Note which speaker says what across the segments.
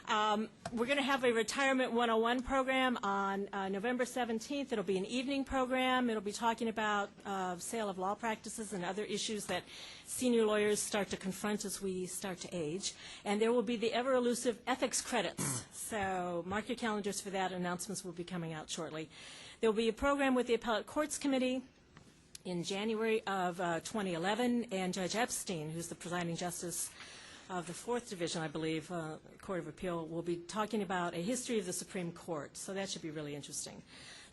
Speaker 1: We're going to have a Retirement 101 program on November 17th. It'll be an evening program. It'll be talking about sale of law practices and other issues that senior lawyers start to confront as we start to age. And there will be the ever-elusive ethics credits. So mark your calendars for that. Announcements will be coming out shortly. There will be a program with the Appellate Courts Committee in January of 2011, and Judge Epstein, who's the presiding justice of the 4th Division, I believe, Court of Appeal, will be talking about a history of the Supreme Court. So that should be really interesting.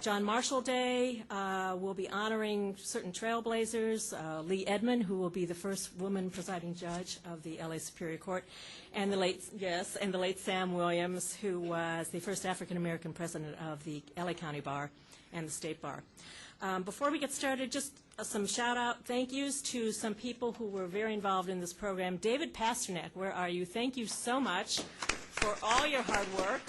Speaker 1: John Marshall Day will be honoring certain trailblazers, Lee Edmond, who will be the first woman presiding judge of the LA Superior Court, and the late Sam Williams, who was the first African-American president of the LA County Bar and the State Bar. Before we get started, just some shout-out thank yous to some people who were very involved in this program. David Pasternak, where are you? Thank you so much for all your hard work.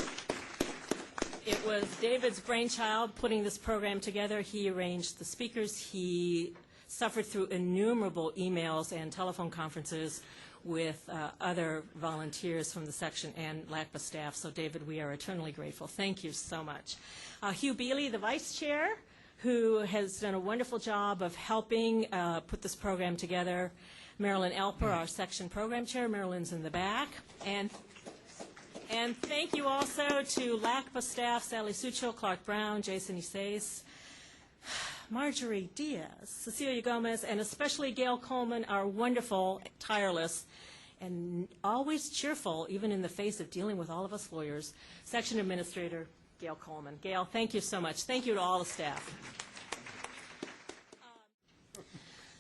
Speaker 1: It was David's brainchild putting this program together. He arranged the speakers. He suffered through innumerable emails and telephone conferences with other volunteers from the section and LACPA staff. So, David, we are eternally grateful. Thank you so much. Hugh Bealey, the vice chair, who has done a wonderful job of helping put this program together. Marilyn Elper, our section program chair. Marilyn's in the back. And thank you also to LACPA staff, Sally Sucho, Clark Brown, Jason Isais, Marjorie Diaz, Cecilia Gomez, and especially Gail Coleman, our wonderful, tireless, and always cheerful, even in the face of dealing with all of us lawyers, section administrator Gail Coleman. Gail, thank you so much. Thank you to all the staff.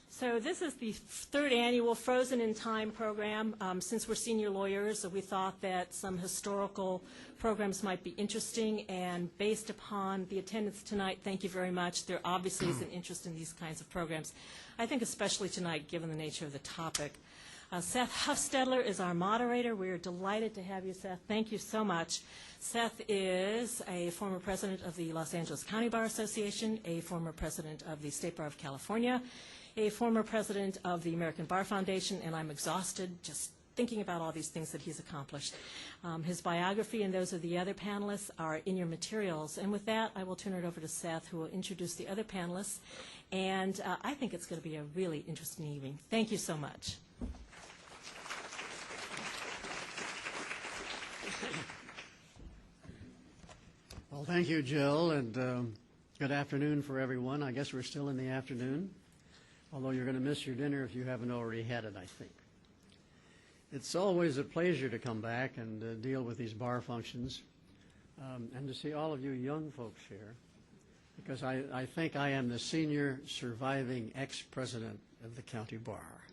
Speaker 1: So this is the 3rd annual Frozen in Time program. Since we're senior lawyers, we thought that some historical programs might be interesting, and based upon the attendance tonight, thank you very much. There obviously is an interest in these kinds of programs. I think especially tonight, given the nature of the topic. Seth Huffstedler is our moderator. We're delighted to have you, Seth. Thank you so much. Seth is a former president of the Los Angeles County Bar Association, a former president of the State Bar of California, a former president of the American Bar Foundation, and I'm exhausted just thinking about all these things that he's accomplished. His biography and those of the other panelists are in your materials. And with that, I will turn it over to Seth, who will introduce the other panelists. And I think it's going to be a really interesting evening. Thank you so much.
Speaker 2: Well, thank you, Jill, and good afternoon for everyone. I guess we're still in the afternoon, although you're going to miss your dinner if you haven't already had it, I think. It's always a pleasure to come back and deal with these bar functions and to see all of you young folks here, because I think I am the senior surviving ex-president of the county bar,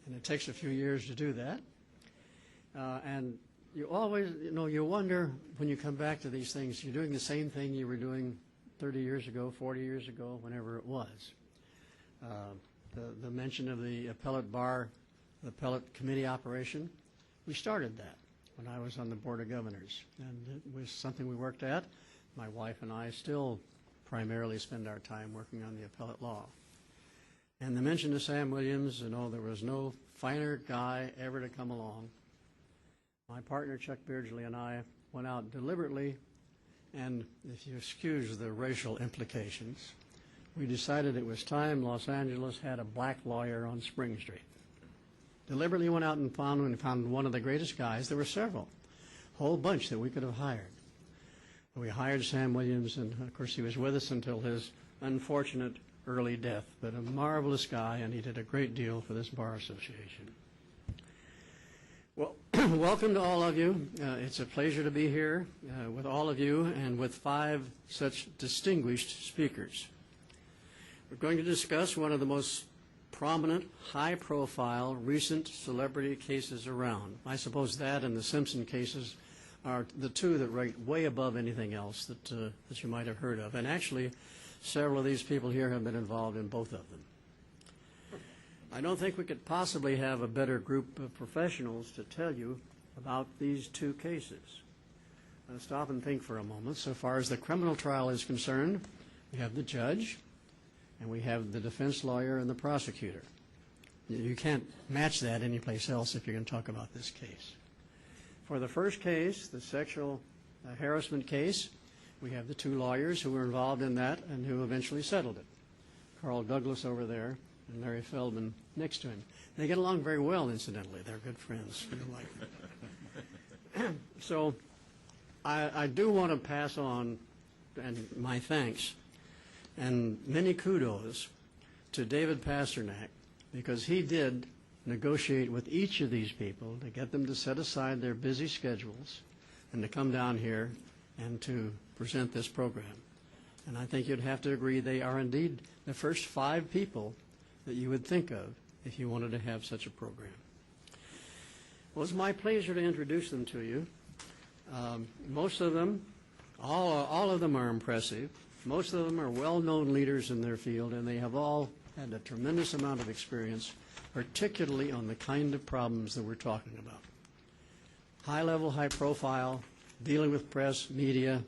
Speaker 2: and it takes a few years to do that. And you always, you wonder when you come back to these things, you're doing the same thing you were doing 30 years ago, 40 years ago, whenever it was. The mention of the appellate bar, the appellate committee operation, we started that when I was on the Board of Governors, and it was something we worked at. My wife and I still primarily spend our time working on the appellate law. And the mention of Sam Williams, there was no finer guy ever to come along. My partner, Chuck Beardsley, and I went out deliberately, and if you excuse the racial implications, we decided it was time Los Angeles had a black lawyer on Spring Street. Deliberately went out and found one of the greatest guys. There were several, a whole bunch that we could have hired. We hired Sam Williams, and of course he was with us until his unfortunate early death, but a marvelous guy, and he did a great deal for this bar association. Well, welcome to all of you. It's a pleasure to be here with all of you and with 5 such distinguished speakers. We're going to discuss one of the most prominent, high-profile, recent celebrity cases around. I suppose that and the Simpson cases are the two that rank way above anything else that you might have heard of. And actually, several of these people here have been involved in both of them. I don't think we could possibly have a better group of professionals to tell you about these 2 cases. Let's stop and think for a moment. So far as the criminal trial is concerned, we have the judge, and we have the defense lawyer and the prosecutor. You can't match that anyplace else if you're going to talk about this case. For the first case, the sexual harassment case, we have the two lawyers who were involved in that and who eventually settled it. Carl Douglas over there and Larry Feldman next to him. They get along very well, incidentally. They're good friends. So I do want to pass on and my thanks and many kudos to David Pasternak, because he did negotiate with each of these people to get them to set aside their busy schedules and to come down here and to present this program. And I think you'd have to agree they are indeed the first 5 people that you would think of if you wanted to have such a program. Well, it's my pleasure to introduce them to you. Most of them, all of them are impressive. Most of them are well-known leaders in their field, and they have all had a tremendous amount of experience, particularly on the kind of problems that we're talking about. High-level, high-profile, dealing with press, media,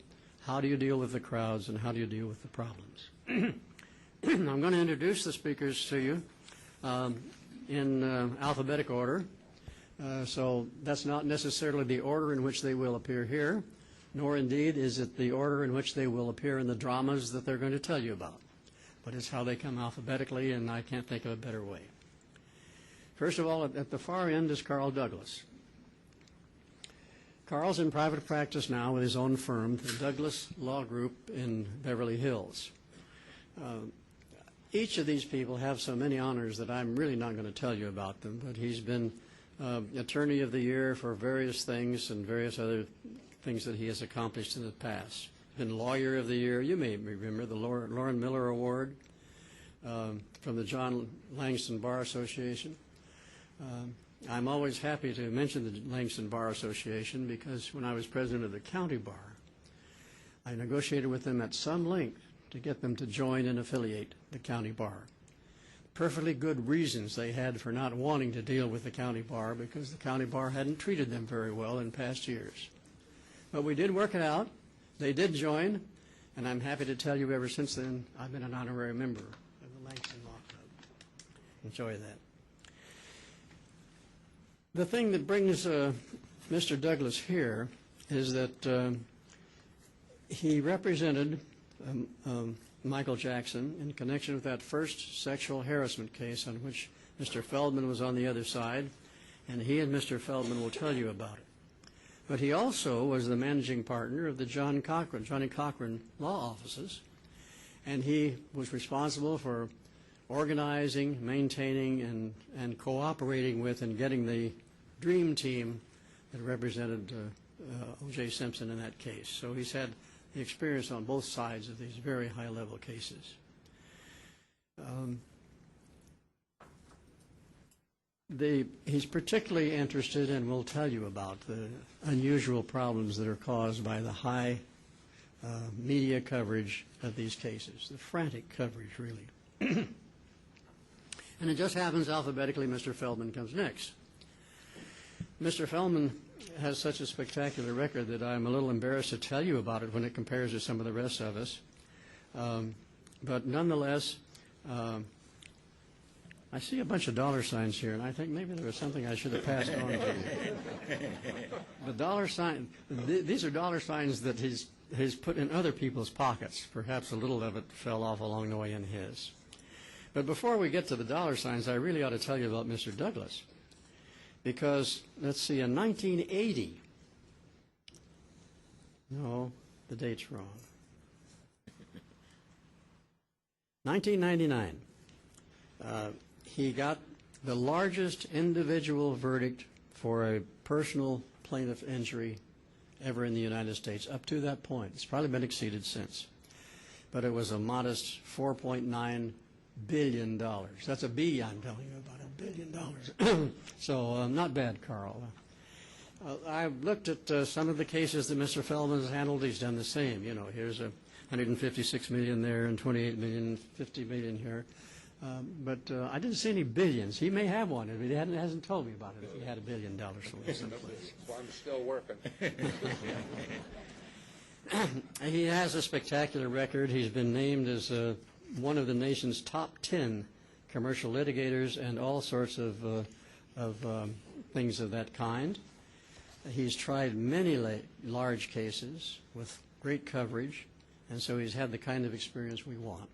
Speaker 2: how do you deal with the crowds, and how do you deal with the problems? I'm going to introduce the speakers to you in alphabetic order. So that's not necessarily the order in which they will appear here, nor indeed is it the order in which they will appear in the dramas that they're going to tell you about. But it's how they come alphabetically, and I can't think of a better way. First of all, at the far end is Carl Douglas. Carl's in private practice now with his own firm, the Douglas Law Group in Beverly Hills. Each of these people have so many honors that I'm really not going to tell you about them, but he's been Attorney of the Year for various things and various other things that he has accomplished in the past. Been Lawyer of the Year. You may remember the Lauren Miller Award from the John Langston Bar Association. I'm always happy to mention the Langston Bar Association because when I was president of the county bar, I negotiated with them at some length to get them to join and affiliate the county bar. Perfectly good reasons they had for not wanting to deal with the county bar because the county bar hadn't treated them very well in past years. But we did work it out. They did join, and I'm happy to tell you ever since then I've been an honorary member of the Langston Law Club. Enjoy that. The thing that brings Mr. Douglas here is that he represented Michael Jackson in connection with that first sexual harassment case on which Mr. Feldman was on the other side, and he and Mr. Feldman will tell you about it. But he also was the managing partner of the Johnny Cochran law offices, and he was responsible for organizing, maintaining, and cooperating with and getting the dream team that represented O.J. Simpson in that case. So he's had the experience on both sides of these very high-level cases. He's particularly interested and will tell you about the unusual problems that are caused by the high media coverage of these cases, the frantic coverage, really. And it just happens alphabetically Mr. Feldman comes next. Mr. Feldman has such a spectacular record that I'm a little embarrassed to tell you about it when it compares to some of the rest of us. But nonetheless, I see a bunch of dollar signs here, and I think maybe there was something I should have passed on to you. The dollar sign, these are dollar signs that he's put in other people's pockets. Perhaps a little of it fell off along the way in his. But before we get to the dollar signs, I really ought to tell you about Mr. Douglas. Because, let's see, in 1980, no, the date's wrong. 1999, he got the largest individual verdict for a personal plaintiff injury ever in the United States, up to that point. It's probably been exceeded since. But it was a modest $4.9 billion. That's a B I'm telling you about, $1 billion. So not bad, Carl. I've looked at some of the cases that Mr. Feldman has handled. He's done the same. You know, here's a $156 million there and $28 million, $50 million here. But I didn't see any billions. He may have one. He hasn't told me about it if he had $1 billion somewhere someplace.
Speaker 3: Well, I'm still working.
Speaker 2: He has a spectacular record. He's been named as one of the nation's top 10 commercial litigators and all sorts of things of that kind. He's tried many large cases with great coverage, and so he's had the kind of experience we want.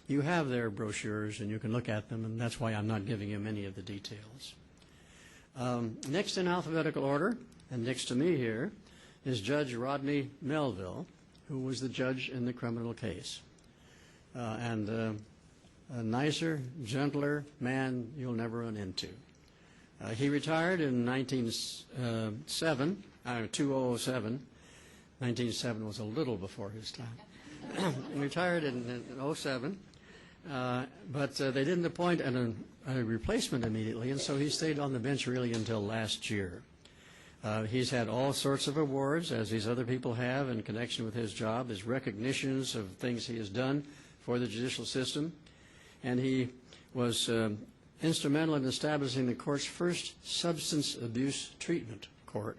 Speaker 2: You have their brochures, and you can look at them, and that's why I'm not giving you many of the details. Next in alphabetical order, and next to me here, is Judge Rodney Melville, who was the judge in the criminal case. And a nicer, gentler man you'll never run into. He retired in 2007. 1907 was a little before his time. He retired in 2007, but they didn't appoint a replacement immediately, and so he stayed on the bench really until last year. He's had all sorts of awards, as these other people have, in connection with his job, his recognitions of things he has done for the judicial system, and he was instrumental in establishing the court's first substance abuse treatment court.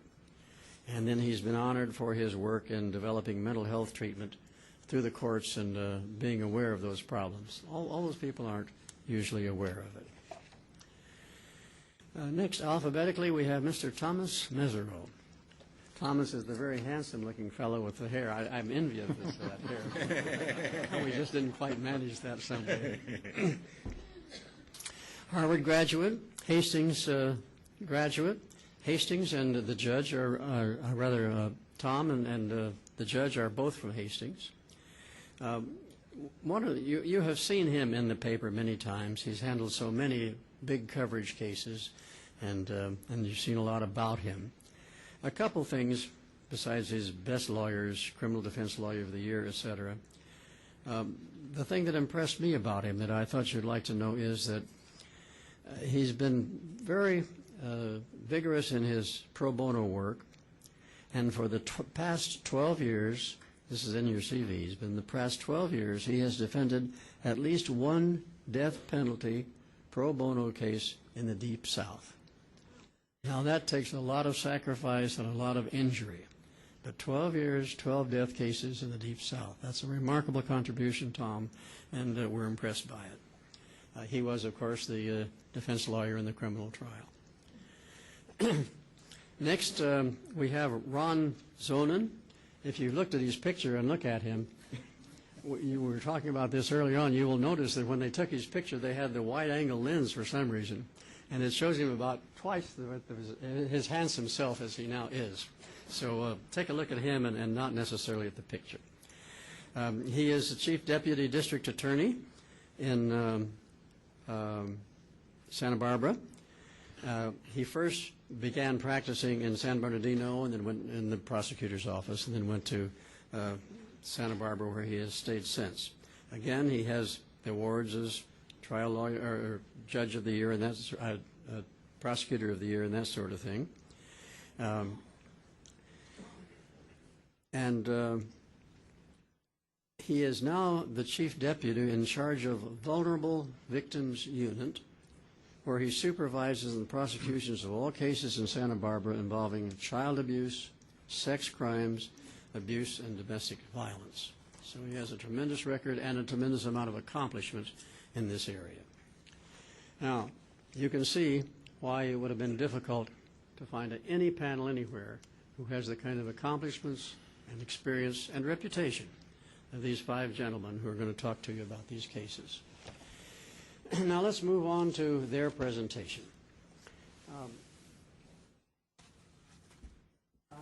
Speaker 2: And then he's been honored for his work in developing mental health treatment through the courts and being aware of those problems. All those people aren't usually aware of it. Next, alphabetically, we have Mr. Thomas Mesereau. Thomas is the very handsome-looking fellow with the hair. I'm envious of that hair. We just didn't quite manage that someday. Harvard graduate, Hastings graduate. Hastings and the judge Tom and the judge are both from Hastings. You have seen him in the paper many times. He's handled so many big coverage cases, and you've seen a lot about him. A couple things besides his best lawyers, criminal defense lawyer of the year, etc. The thing that impressed me about him that I thought you'd like to know is that he's been very vigorous in his pro bono work, and for the past 12 years, this is in your CVs, but in the past 12 years, he has defended at least one death penalty pro bono case in the Deep South. Now, that takes a lot of sacrifice and a lot of injury. But 12 years, 12 death cases in the Deep South. That's a remarkable contribution, Tom, and we're impressed by it. He was, of course, the defense lawyer in the criminal trial. Next, we have Ron Zonen. If you looked at his picture and look at him, you were talking about this early on, you will notice that when they took his picture, they had the wide-angle lens for some reason, and it shows him about twice his handsome self as he now is. So take a look at him and not necessarily at the picture. He is the Chief Deputy District Attorney in Santa Barbara. He first began practicing in San Bernardino and then went in the prosecutor's office and then went to Santa Barbara, where he has stayed since. Again, he has the awards as trial lawyer or judge of the year and that's prosecutor of the year and that sort of thing. He is now the chief deputy in charge of Vulnerable Victims Unit, where he supervises the prosecutions of all cases in Santa Barbara involving child abuse, sex crimes, abuse, and domestic violence. So he has a tremendous record and a tremendous amount of accomplishment in this area. Now, you can see why it would have been difficult to find any panel anywhere who has the kind of accomplishments and experience and reputation of these five gentlemen who are going to talk to you about these cases. Now let's move on to their presentation. I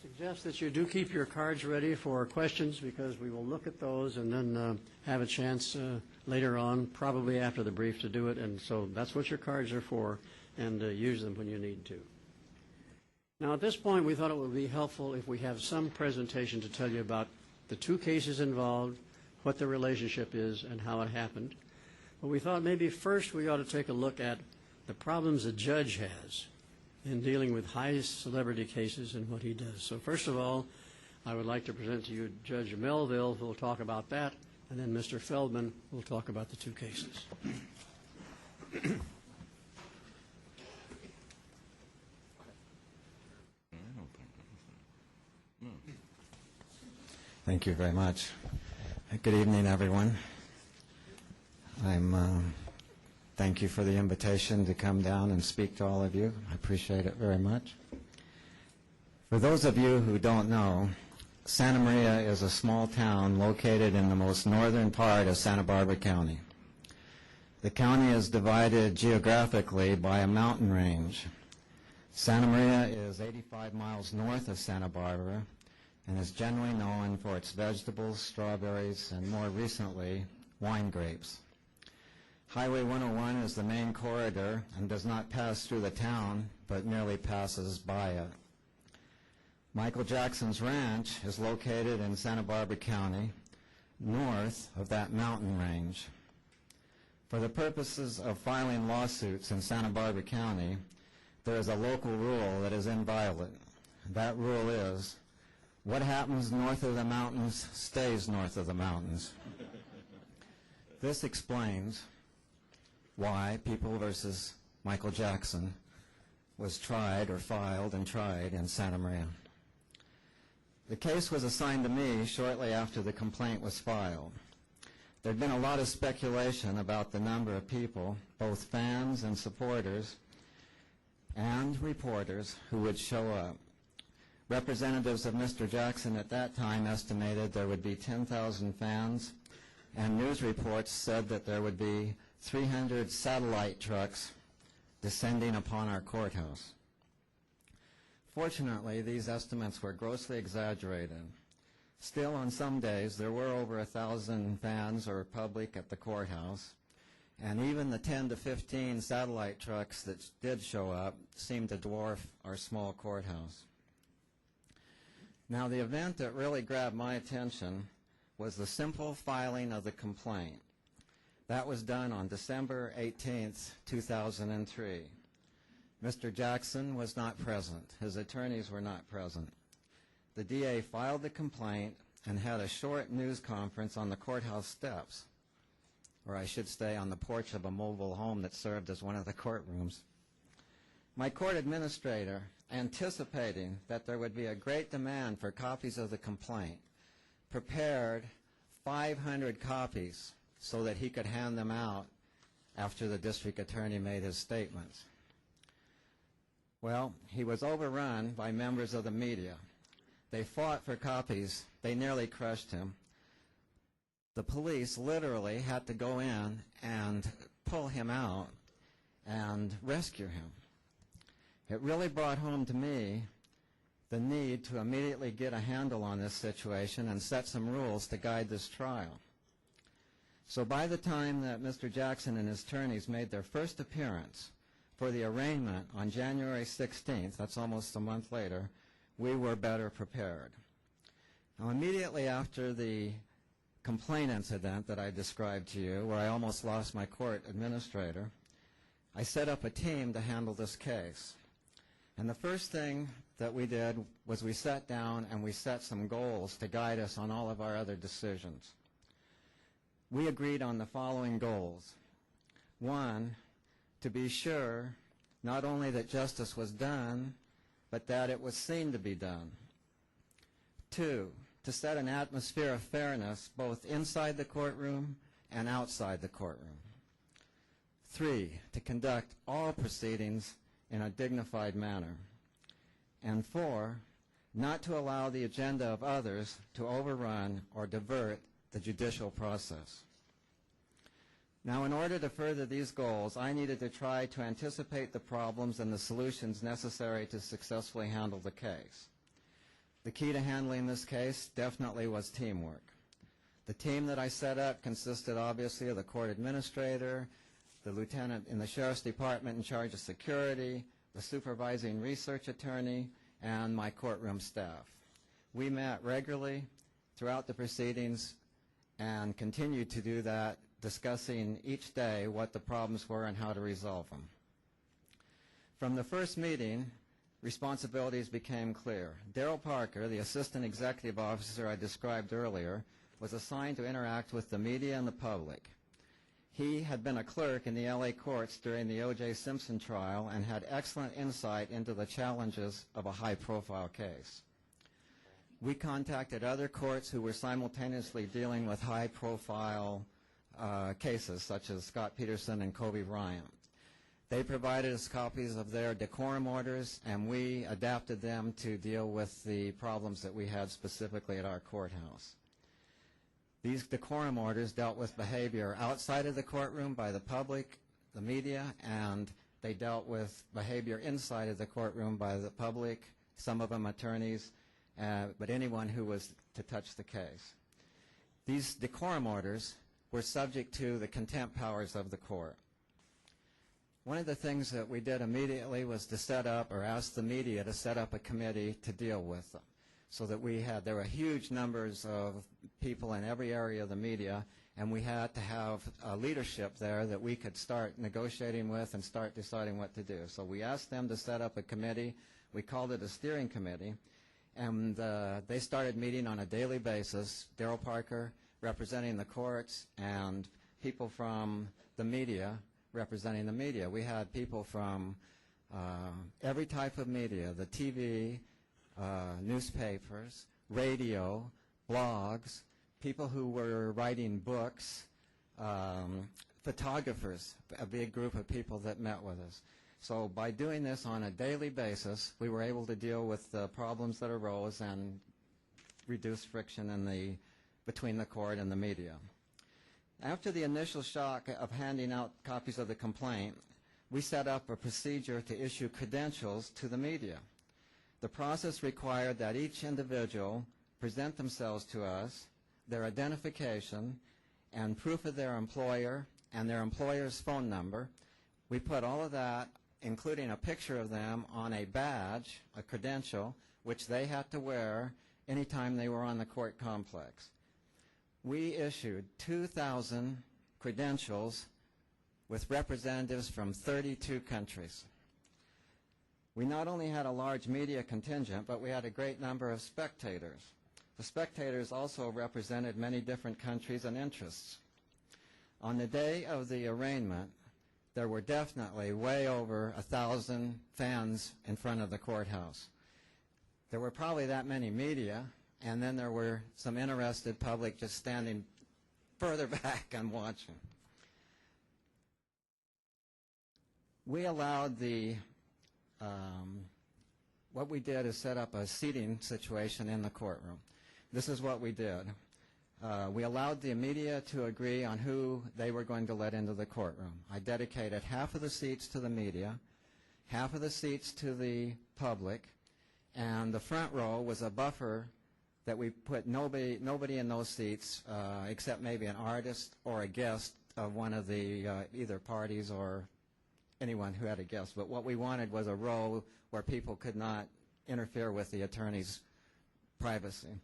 Speaker 2: suggest that you do keep your cards ready for questions because we will look at those and then have a chance later on, probably after the brief, to do it. And so that's what your cards are for, and use them when you need to. Now at this point, we thought it would be helpful if we have some presentation to tell you about the two cases involved, what the relationship is, and how it happened. But we thought maybe first we ought to take a look at the problems a judge has in dealing with high celebrity cases and what he does. So first of all, I would like to present to you Judge Melville, who will talk about that, and then Mr. Feldman will talk about the two cases.
Speaker 3: Thank you very much. Good evening, everyone. Thank you for the invitation to come down and speak to all of you. I appreciate it very much. For those of you who don't know, Santa Maria is a small town located in the most northern part of Santa Barbara County. The county is divided geographically by a mountain range. Santa Maria is 85 miles north of Santa Barbara and is generally known for its vegetables, strawberries, and more recently, wine grapes. Highway 101 is the main corridor and does not pass through the town, but merely passes by it. Michael Jackson's ranch is located in Santa Barbara County, north of that mountain range. For the purposes of filing lawsuits in Santa Barbara County, there is a local rule that is inviolate. That rule is, what happens north of the mountains stays north of the mountains. This explains why People versus Michael Jackson was tried or filed and tried in Santa Maria. The case was assigned to me shortly after the complaint was filed. There had been a lot of speculation about the number of people, both fans and supporters and reporters, who would show up. Representatives of Mr. Jackson at that time estimated there would be 10,000 fans, and news reports said that there would be 300 satellite trucks descending upon our courthouse. Fortunately, these estimates were grossly exaggerated. Still, on some days, there were over 1,000 fans or public at the courthouse, and even the 10 to 15 satellite trucks that did show up seemed to dwarf our small courthouse. Now, the event that really grabbed my attention was the simple filing of the complaint. That was done on December 18th, 2003. Mr. Jackson was not present. His attorneys were not present. The DA filed the complaint and had a short news conference on the courthouse steps, or I should say on the porch of a mobile home that served as one of the courtrooms. My court administrator, anticipating that there would be a great demand for copies of the complaint, prepared 500 copies so that he could hand them out after the district attorney made his statements. Well, he was overrun by members of the media. They fought for copies. They nearly crushed him. The police literally had to go in and pull him out and rescue him. It really brought home to me the need to immediately get a handle on this situation and set some rules to guide this trial. So by the time that Mr. Jackson and his attorneys made their first appearance for the arraignment on January 16th, that's almost a month later, we were better prepared. Now, immediately after the complaint incident that I described to you, where I almost lost my court administrator, I set up a team to handle this case. And the first thing that we did was we sat down and we set some goals to guide us on all of our other decisions. We agreed on the following goals. One, to be sure not only that justice was done, but that it was seen to be done. Two, to set an atmosphere of fairness both inside the courtroom and outside the courtroom. Three, to conduct all proceedings in a dignified manner. And four, not to allow the agenda of others to overrun or divert the judicial process. Now, in order to further these goals, I needed to try to anticipate the problems and the solutions necessary to successfully handle the case. The key to handling this case definitely was teamwork. The team that I set up consisted obviously of the court administrator, the lieutenant in the sheriff's department in charge of security, the supervising research attorney, and my courtroom staff. We met regularly throughout the proceedings and continued to do that, discussing each day what the problems were and how to resolve them. From the first meeting, responsibilities became clear. Daryl Parker, the assistant executive officer I described earlier, was assigned to interact with the media and the public. He had been a clerk in the LA courts during the O.J. Simpson trial and had excellent insight into the challenges of a high-profile case. We contacted other courts who were simultaneously dealing with high-profile cases, such as Scott Peterson and Kobe Bryant. They provided us copies of their decorum orders, and we adapted them to deal with the problems that we had specifically at our courthouse. These decorum orders dealt with behavior outside of the courtroom by the public, the media, and they dealt with behavior inside of the courtroom by the public, some of them attorneys, but anyone who was to touch the case. These decorum orders were subject to the contempt powers of the court. One of the things that we did immediately was to set up, or ask the media to set up a committee to deal with them, so that there were huge numbers of people in every area of the media, and we had to have leadership there that we could start negotiating with and start deciding what to do. So we asked them to set up a committee. We called it a steering committee, and they started meeting on a daily basis. Daryl Parker representing the courts, and people from the media representing the media. We had people from every type of media, the TV, newspapers, radio, blogs, people who were writing books, photographers, a big group of people that met with us. So by doing this on a daily basis, we were able to deal with the problems that arose and reduce friction between the court and the media. After the initial shock of handing out copies of the complaint, we set up a procedure to issue credentials to the media. The process required that each individual present themselves to us, their identification, and proof of their employer and their employer's phone number. We put all of that, including a picture of them, on a badge, a credential, which they had to wear anytime they were on the court complex. We issued 2,000 credentials with representatives from 32 countries. We not only had a large media contingent, but we had a great number of spectators. The spectators also represented many different countries and interests. On the day of the arraignment, there were definitely way over 1,000 fans in front of the courthouse. There were probably that many media, and then there were some interested public just standing further back and watching. We allowed what we did is set up a seating situation in the courtroom. This is what we did. We allowed the media to agree on who they were going to let into the courtroom. I dedicated half of the seats to the media, half of the seats to the public, and the front row was a buffer that we put nobody in those seats except maybe an artist or a guest of one of the either parties or anyone who had a guest. But what we wanted was a row where people could not interfere with the attorney's privacy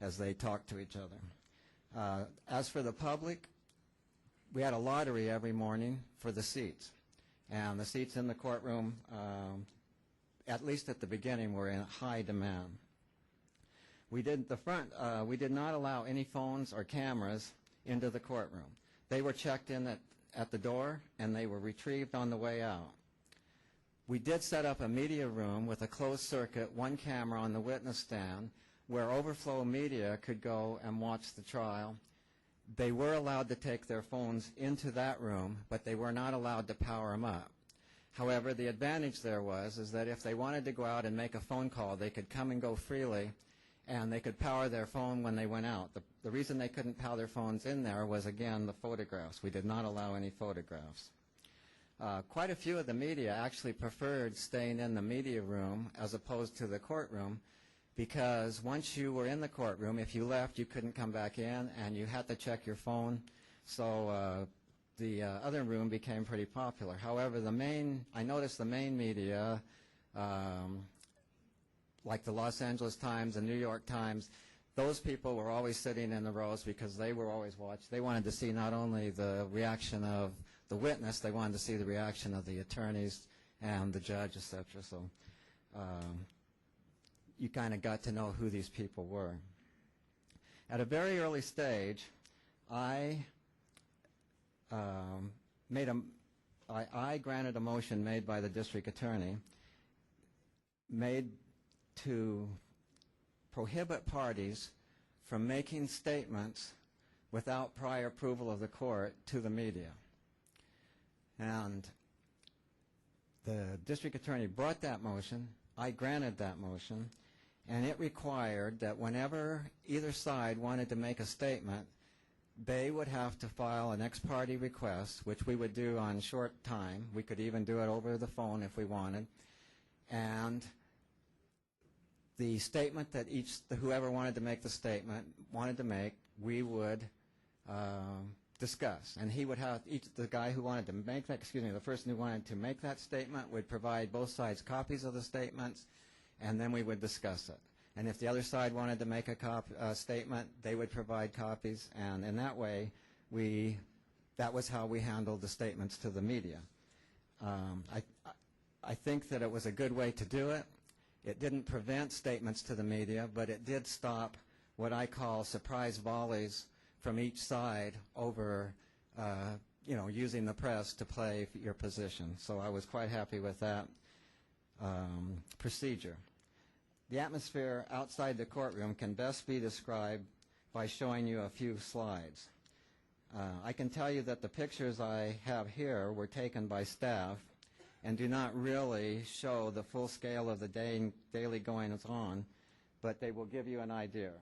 Speaker 3: as they talked to each other. As for the public, we had a lottery every morning for the seats. And the seats in the courtroom, at least at the beginning, were in high demand. We did not allow any phones or cameras into the courtroom. They were checked in at the door, and they were retrieved on the way out. We did set up a media room with a closed circuit, one camera on the witness stand, where overflow media could go and watch the trial. They were allowed to take their phones into that room, but they were not allowed to power them up. However, the advantage there is that if they wanted to go out and make a phone call, they could come and go freely, and they could power their phone when they went out. The reason they couldn't power their phones in there was, again, the photographs. We did not allow any photographs. Quite a few of the media actually preferred staying in the media room as opposed to the courtroom, because once you were in the courtroom, if you left, you couldn't come back in, and you had to check your phone. So the other room became pretty popular. However, I noticed the main media, like the Los Angeles Times and New York Times, those people were always sitting in the rows because they were always watched. They wanted to see not only the reaction of the witness, they wanted to see the reaction of the attorneys and the judge, etc. So you kind of got to know who these people were. At a very early stage, I granted a motion made by the district attorney made to prohibit parties from making statements without prior approval of the court to the media. And the district attorney brought that motion. I granted that motion, and it required that whenever either side wanted to make a statement, they would have to file an ex parte request, which we would do on short time. We could even do it over the phone if we wanted. And the statement that whoever wanted to make the statement wanted to make, we would discuss. And he would have, the guy who wanted to make that, the person who wanted to make that statement would provide both sides copies of the statements, and then we would discuss it. And if the other side wanted to make a statement, they would provide copies, and in that way, that was how we handled the statements to the media. I think that it was a good way to do it. It didn't prevent statements to the media, but it did stop what I call surprise volleys from each side over, using the press to play your position. So I was quite happy with that procedure. The atmosphere outside the courtroom can best be described by showing you a few slides. I can tell you that the pictures I have here were taken by staff and do not really show the full scale of the daily goings-on, but they will give you an idea.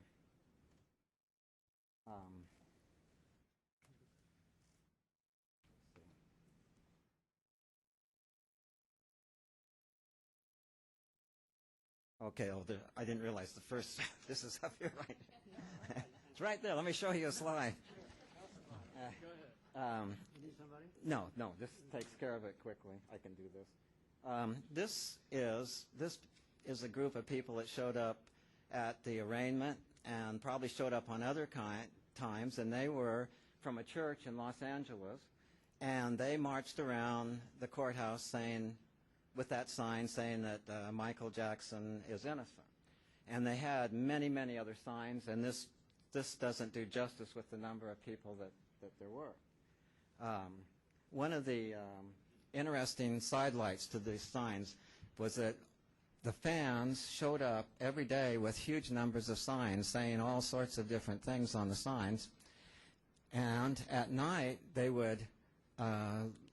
Speaker 3: Okay, I didn't realize the first, this is up here right. It's right there. Let me show you a slide.
Speaker 2: Go ahead. You need somebody?
Speaker 3: No, this takes care of it quickly. I can do this. This is a group of people that showed up at the arraignment and probably showed up on other times, and they were from a church in Los Angeles, and they marched around the courthouse saying, with that sign saying that Michael Jackson is innocent. And they had many, many other signs, and this doesn't do justice with the number of people that there were. One of the interesting sidelights to these signs was that the fans showed up every day with huge numbers of signs saying all sorts of different things on the signs. And at night, they would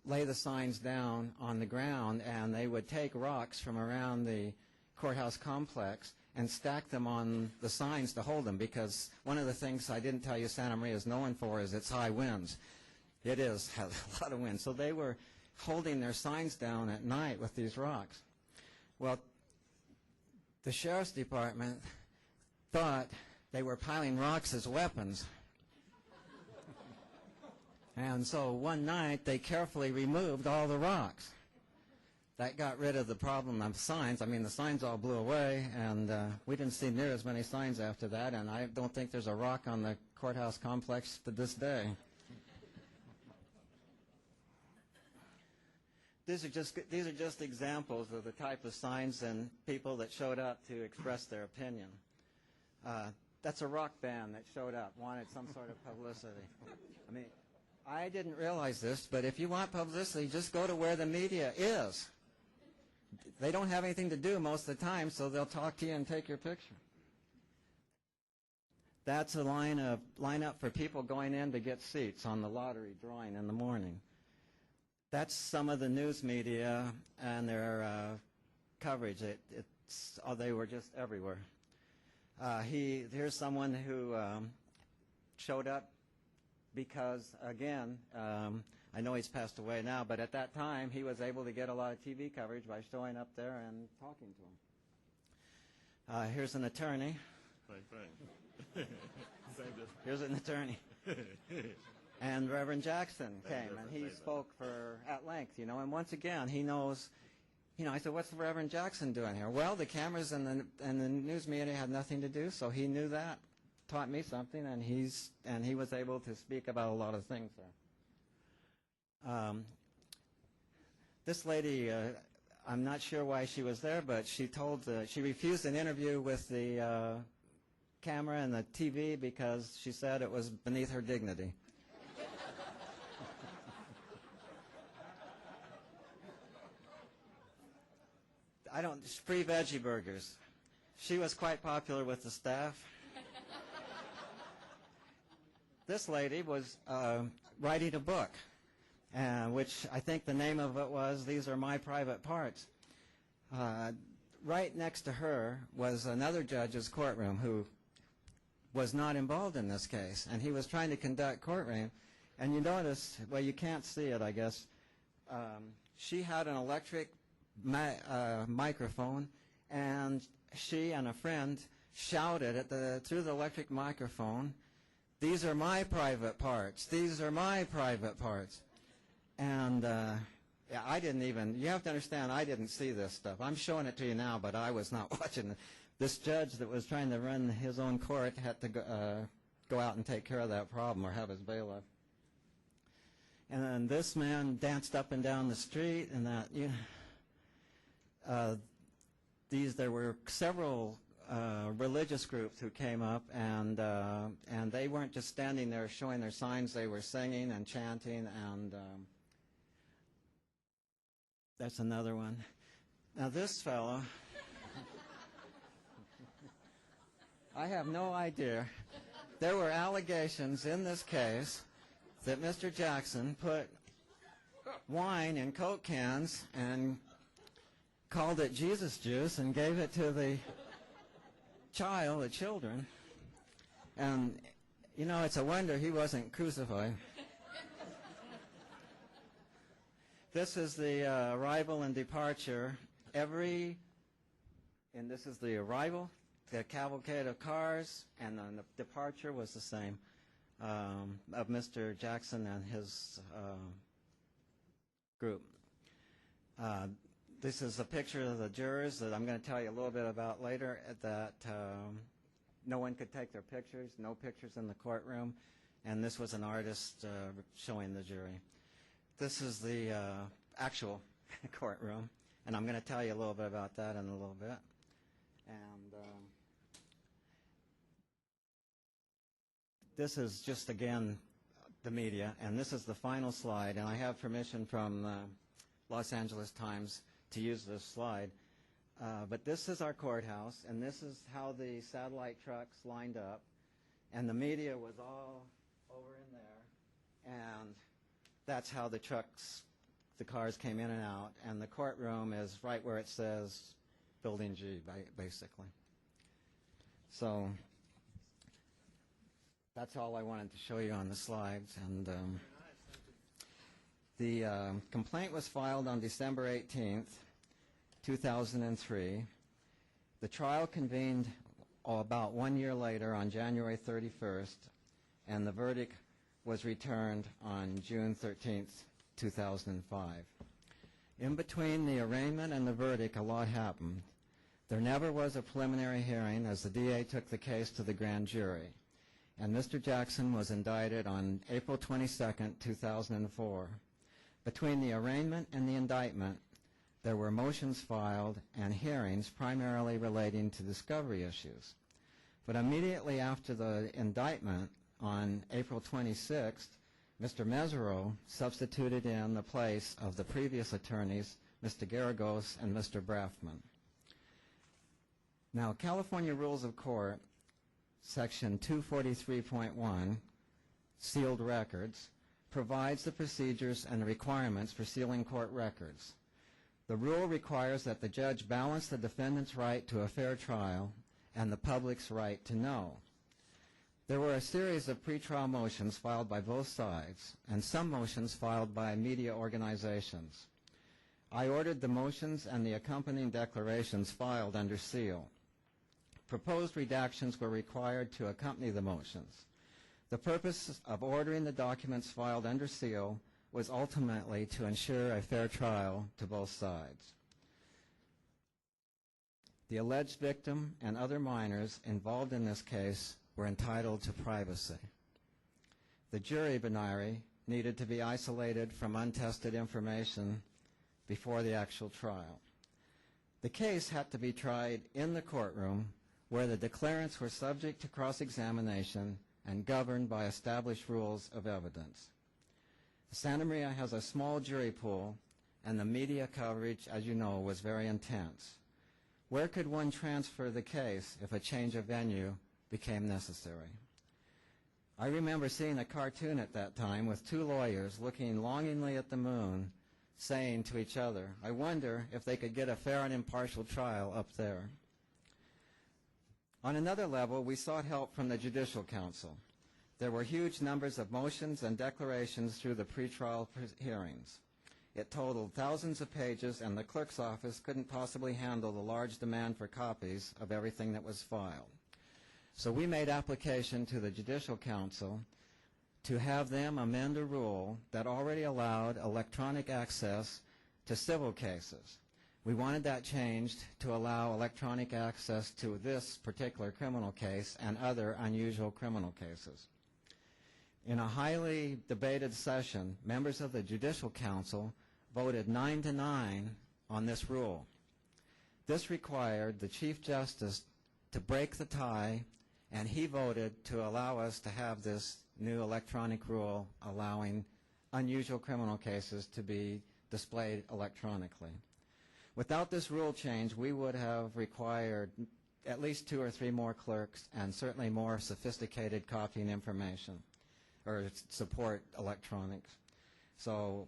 Speaker 3: lay the signs down on the ground, and they would take rocks from around the courthouse complex and stack them on the signs to hold them, because one of the things I didn't tell you Santa Maria is known for is its high winds. It has a lot of wind. So they were holding their signs down at night with these rocks. Well, the sheriff's department thought they were piling rocks as weapons. And so one night, they carefully removed all the rocks. That got rid of the problem of signs. I mean, the signs all blew away, and we didn't see near as many signs after that, and I don't think there's a rock on the courthouse complex to this day. These are just examples of the type of signs and people that showed up to express their opinion. That's a rock band that showed up, wanted some sort of publicity. I mean, I didn't realize this, but if you want publicity, just go to where the media is. They don't have anything to do most of the time, so they'll talk to you and take your picture. That's a lineup for people going in to get seats on the lottery drawing in the morning. That's some of the news media and their coverage. They were just everywhere. Here's someone who showed up because, again, I know he's passed away now, but at that time he was able to get a lot of TV coverage by showing up there and talking to him. Here's an attorney. Here's an attorney. And Reverend Jackson came, and he spoke at length, and once again, he knows, I said, what's Reverend Jackson doing here? Well, the cameras and the news media had nothing to do, so he knew that, taught me something, and he was able to speak about a lot of things there. This lady, I'm not sure why she was there, but she refused an interview with the camera and the TV because she said it was beneath her dignity. Free veggie burgers. She was quite popular with the staff. This lady was writing a book, which I think the name of it was "These Are My Private Parts." Right next to her was another judge's courtroom who was not involved in this case, and he was trying to conduct courtroom. And you notice, well, you can't see it, I guess. She had an electric microphone, and she and a friend shouted through the electric microphone, "These are my private parts. These are my private parts." And yeah, I didn't even, you have to understand, I didn't see this stuff. I'm showing it to you now, but I was not watching it. This judge that was trying to run his own court had to go out and take care of that problem or have his bailiff. And then this man danced up and down the street, and there were several religious groups who came up, and they weren't just standing there showing their signs. They were singing and chanting, and that's another one. Now this fellow, I have no idea. There were allegations in this case that Mr. Jackson put wine in Coke cans and called it Jesus juice and gave it to the children. And, you know, it's a wonder he wasn't crucified. This is the arrival and departure. And this is the arrival, the cavalcade of cars, and then the departure was the same, of Mr. Jackson and his group. This is a picture of the jurors that I'm going to tell you a little bit about later, that no one could take their pictures, no pictures in the courtroom, and this was an artist showing the jury. This is the actual courtroom, and I'm going to tell you a little bit about that in a little bit. And this is just, again, the media, and this is the final slide, and I have permission from Los Angeles Times to use this slide. But this is our courthouse, and this is how the satellite trucks lined up, and the media was all over in there, and that's how the cars came in and out, and the courtroom is right where it says Building G, basically. So that's all I wanted to show you on the slides. And the complaint was filed on December 18th, 2003. The trial convened about 1 year later on January 31st, and the verdict was returned on June 13th, 2005. In between the arraignment and the verdict, a lot happened. There never was a preliminary hearing, as the DA took the case to the grand jury, and Mr. Jackson was indicted on April 22nd, 2004. Between the arraignment and the indictment, there were motions filed and hearings primarily relating to discovery issues. But immediately after the indictment, on April 26th, Mr. Mesereau substituted in the place of the previous attorneys, Mr. Garagos and Mr. Braffman. Now, California Rules of Court, Section 243.1, sealed records, provides the procedures and requirements for sealing court records. The rule requires that the judge balance the defendant's right to a fair trial and the public's right to know. There were a series of pretrial motions filed by both sides, and some motions filed by media organizations. I ordered the motions and the accompanying declarations filed under seal. Proposed redactions were required to accompany the motions. The purpose of ordering the documents filed under seal was ultimately to ensure a fair trial to both sides. The alleged victim and other minors involved in this case were entitled to privacy. The jury, Benari, needed to be isolated from untested information before the actual trial. The case had to be tried in the courtroom where the declarants were subject to cross-examination and governed by established rules of evidence. Santa Maria has a small jury pool, and the media coverage, as you know, was very intense. Where could one transfer the case if a change of venue became necessary? I remember seeing a cartoon at that time with two lawyers looking longingly at the moon, saying to each other, I wonder if they could get a fair and impartial trial up there. On another level, we sought help from the Judicial Council. There were huge numbers of motions and declarations through the pretrial hearings. It totaled thousands of pages, and the clerk's office couldn't possibly handle the large demand for copies of everything that was filed. So we made application to the Judicial Council to have them amend a rule that already allowed electronic access to civil cases. We wanted that changed to allow electronic access to this particular criminal case and other unusual criminal cases. In a highly debated session, members of the Judicial Council voted 9-9 on this rule. This required the Chief Justice to break the tie, and he voted to allow us to have this new electronic rule allowing unusual criminal cases to be displayed electronically. Without this rule change, we would have required at least 2 or 3 more clerks and certainly more sophisticated copying information or support electronics. So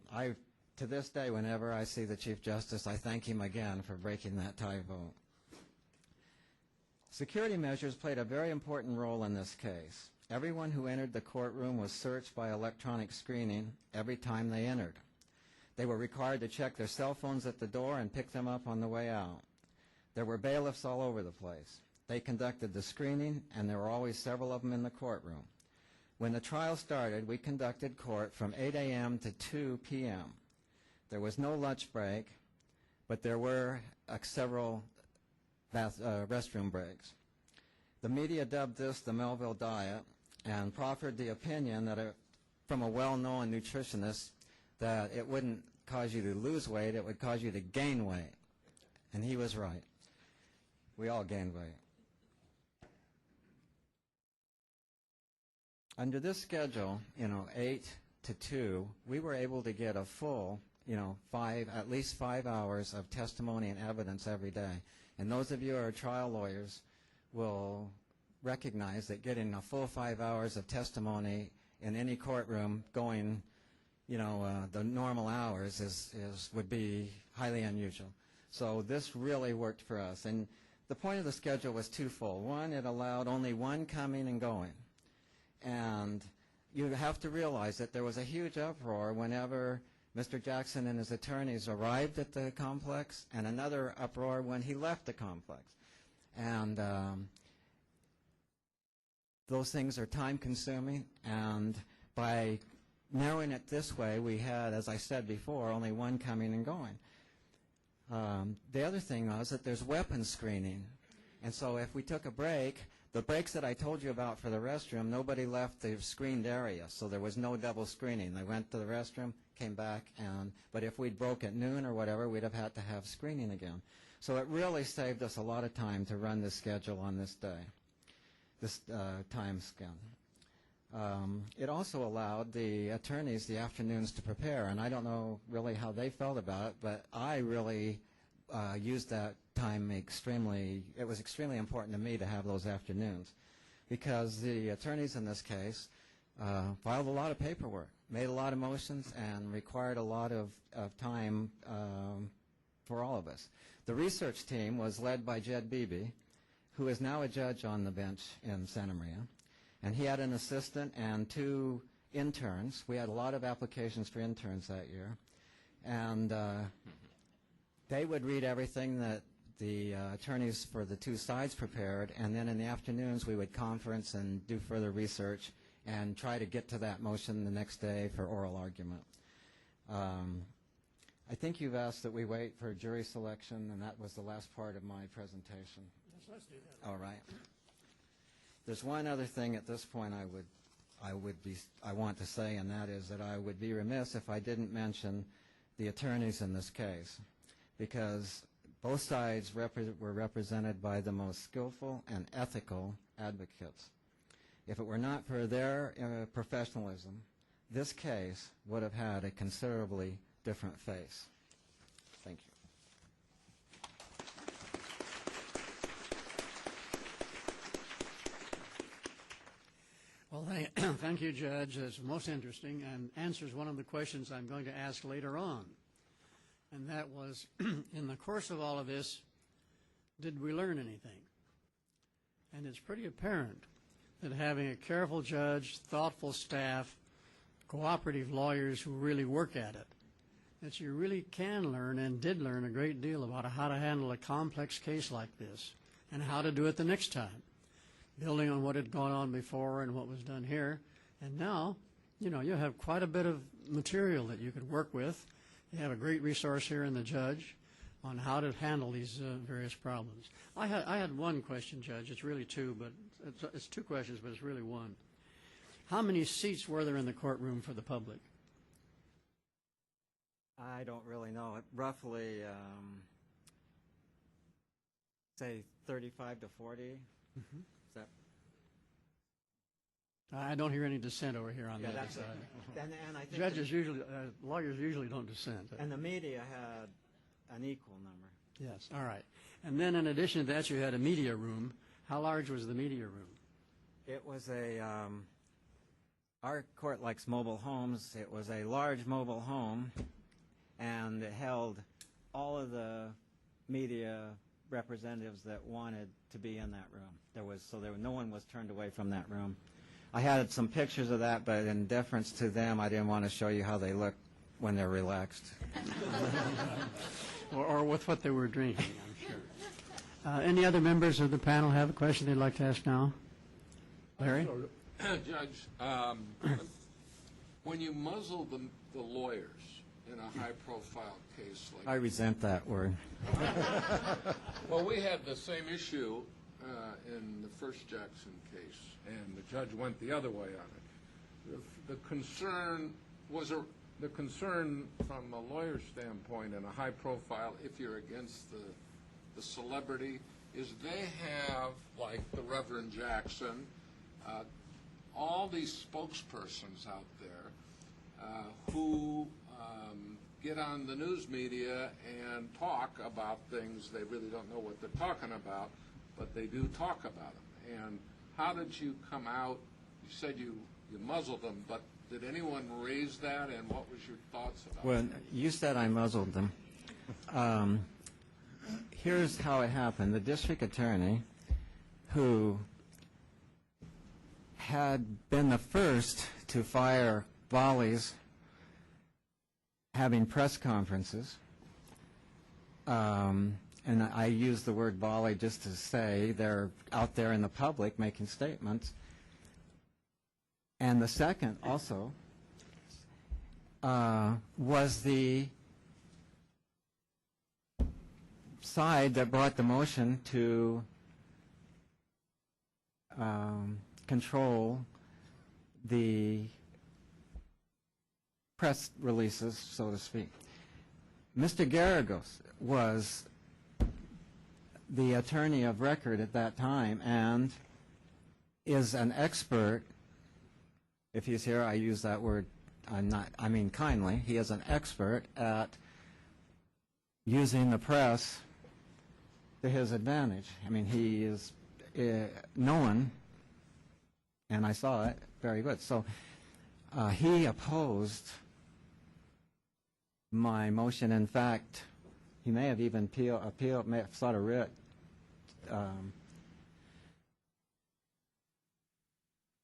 Speaker 3: to this day, whenever I see the Chief Justice, I thank him again for breaking that tie vote. Security measures played a very important role in this case. Everyone who entered the courtroom was searched by electronic screening every time they entered. They were required to check their cell phones at the door and pick them up on the way out. There were bailiffs all over the place. They conducted the screening, and there were always several of them in the courtroom. When the trial started, we conducted court from 8 a.m. to 2 p.m. There was no lunch break, but there were several restroom breaks. The media dubbed this the Melville Diet and proffered the opinion that from a well-known nutritionist that it wouldn't cause you to lose weight, it would cause you to gain weight. And he was right. We all gained weight. Under this schedule, 8 to 2, we were able to get a full, at least 5 hours of testimony and evidence every day. And those of you who are trial lawyers will recognize that getting a full 5 hours of testimony in any courtroom going, the normal hours would be highly unusual. So this really worked for us. And the point of the schedule was twofold. One, it allowed only one coming and going. And you have to realize that there was a huge uproar whenever Mr. Jackson and his attorneys arrived at the complex, and another uproar when he left the complex. And those things are time-consuming, and by narrowing it this way, we had, as I said before, only one coming and going. The other thing was that there's weapons screening. And so if we took a break, the breaks that I told you about for the restroom, nobody left the screened area, so there was no double screening. They went to the restroom, came back, but if we'd broke at noon or whatever, we'd have had to have screening again. So it really saved us a lot of time to run this schedule on this day, this time scan. It also allowed the attorneys the afternoons to prepare, and I don't know really how they felt about it, but I really used that time it was extremely important to me to have those afternoons, because the attorneys in this case filed a lot of paperwork, made a lot of motions, and required a lot of time for all of us. The research team was led by Jed Beebe, who is now a judge on the bench in Santa Maria, and he had an assistant and 2 interns. We had a lot of applications for interns that year, and they would read everything that the attorneys for the 2 sides prepared, and then in the afternoons we would conference and do further research and try to get to that motion the next day for oral argument. I think you've asked that we wait for jury selection, and that was the last part of my presentation.
Speaker 2: Yes, let's do that.
Speaker 3: All right. There's one other thing at this point I want to say, and that is that I would be remiss if I didn't mention the attorneys in this case, because both sides were represented by the most skillful and ethical advocates. If it were not for their professionalism, this case would have had a considerably different face. Thank you.
Speaker 2: Well, Thank you, Judge. It's most interesting and answers one of the questions I'm going to ask later on. And that was, in the course of all of this, did we learn anything? And it's pretty apparent that having a careful judge, thoughtful staff, cooperative lawyers who really work at it, that you really can learn and did learn a great deal about how to handle a complex case like this and how to do it the next time, building on what had gone on before and what was done here. And now, you know, you have quite a bit of material that you could work with. You have a great resource here in the judge on how to handle these various problems. I had one question, Judge. It's really two, but it's two questions, but it's really one. How many seats were there in the courtroom for the public?
Speaker 3: I don't really know. Roughly, say 35 to 40.
Speaker 2: Mm-hmm.
Speaker 3: Is that?
Speaker 2: I don't hear any dissent over here on
Speaker 3: Yeah,
Speaker 2: that
Speaker 3: that's
Speaker 2: side.
Speaker 3: and I think
Speaker 2: Judges usually, lawyers usually don't dissent.
Speaker 3: and the media had an equal number.
Speaker 2: Yes, all right. And then in addition to that, you had a media room. How large was the media room?
Speaker 3: It was our court likes mobile homes. It was a large mobile home, and it held all of the media representatives that wanted to be in that room. No one was turned away from that room. I had some pictures of that, but in deference to them, I didn't want to show you how they look when they're relaxed.
Speaker 2: or with what they were drinking, I'm sure. Any other members of the panel have a question they'd like to ask now? Larry?
Speaker 4: Judge, when you muzzle the lawyers in a high-profile case like
Speaker 3: I resent that word.
Speaker 4: well, we had the same issue in the first Jackson case, and the judge went the other way on it. The concern was the concern from a lawyer's standpoint in a high-profile, if you're against the celebrity, is they have, like the Reverend Jackson, all these spokespersons out there who get on the news media and talk about things they really don't know what they're talking about, but they do talk about them. And how did you come out? You said you muzzled them, but did anyone raise that, and what was your thoughts about
Speaker 3: Well,
Speaker 4: that?
Speaker 3: you said I muzzled them. Here's how it happened. The district attorney, who had been the first to fire volleys having press conferences, and I use the word volley just to say they're out there in the public making statements. And the second also was the side that brought the motion to control the press releases, so to speak. Mr. Garagos was the attorney of record at that time and is an expert. If he's here, I use that word, I mean kindly. He is an expert at using the press to his advantage. I mean, he is known, and I saw it, very good. So he opposed my motion. In fact, he may have even appealed, may have sought a writ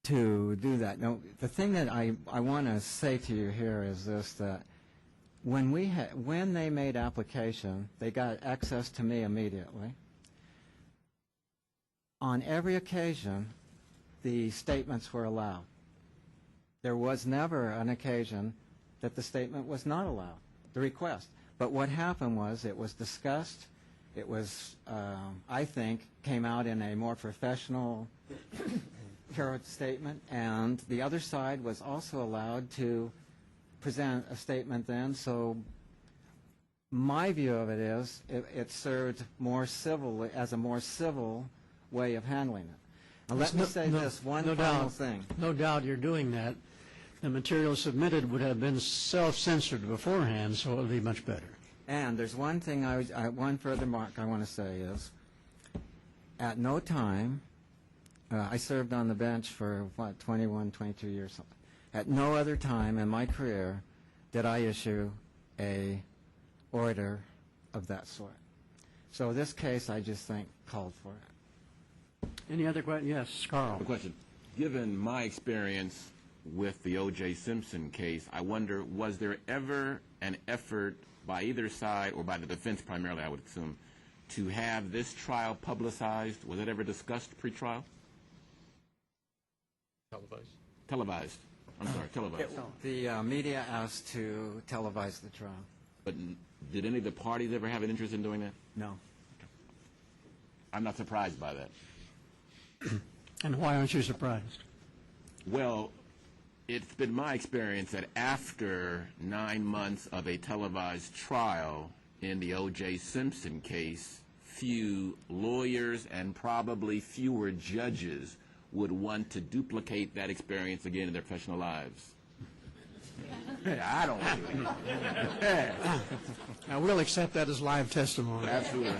Speaker 3: to do that. Now, the thing that I want to say to you here is this, that when they made application, they got access to me immediately. On every occasion, the statements were allowed. There was never an occasion that the statement was not allowed, the request. But what happened was it was discussed. It was, I think, came out in a more professional statement, and the other side was also allowed to present a statement then. So my view of it is it served more civilly, as a more civil way of handling it. Now, let me say this one final thing.
Speaker 2: No doubt you're doing that. The material submitted would have been self-censored beforehand, so it would be much better.
Speaker 3: And there's one thing, one further mark I want to say is, at no time I served on the bench for, 21, 22 years. Something. At no other time in my career did I issue a order of that sort. So this case, I just think, called for it.
Speaker 2: Any other questions? Yes, Carl.
Speaker 5: A question. Given my experience with the O.J. Simpson case, I wonder, was there ever an effort by either side, or by the defense primarily, I would assume, to have this trial publicized? Was it ever discussed pre-trial?
Speaker 4: Televised?
Speaker 5: Televised. I'm sorry, televised.
Speaker 3: The media asked to televise the trial.
Speaker 5: But did any of the parties ever have an interest in doing that?
Speaker 3: No.
Speaker 5: I'm not surprised by that.
Speaker 2: And why aren't you surprised?
Speaker 5: Well, it's been my experience that after 9 months of a televised trial in the O.J. Simpson case, few lawyers and probably fewer judges would want to duplicate that experience again in their professional lives. I don't know.
Speaker 2: Now, we'll accept that as live testimony.
Speaker 5: Absolutely.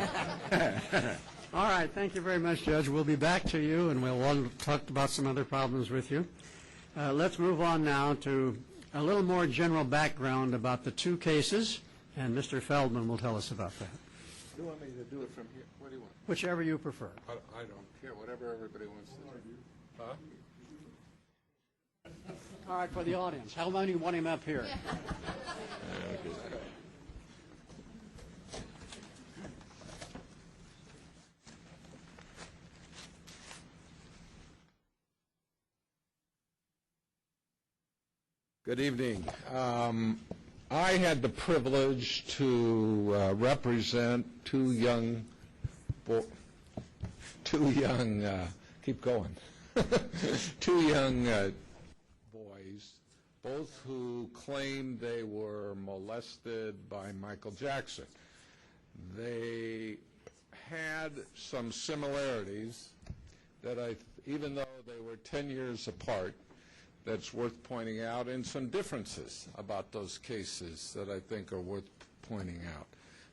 Speaker 2: All right, thank you very much, Judge. We'll be back to you, and we'll want to talk about some other problems with you. Let's move on now to a little more general background about the two cases, and Mr. Feldman will tell us about that.
Speaker 4: You want me to do it from here? What do you want?
Speaker 2: Whichever you prefer.
Speaker 4: I don't care, whatever everybody wants to do. Huh?
Speaker 2: All right, for the audience, how many want him up here?
Speaker 4: Good evening. I had the privilege to represent two young, keep going, two young boys, both who claimed they were molested by Michael Jackson. They had some similarities that even though they were 10 years apart, that's worth pointing out, and some differences about those cases that I think are worth pointing out.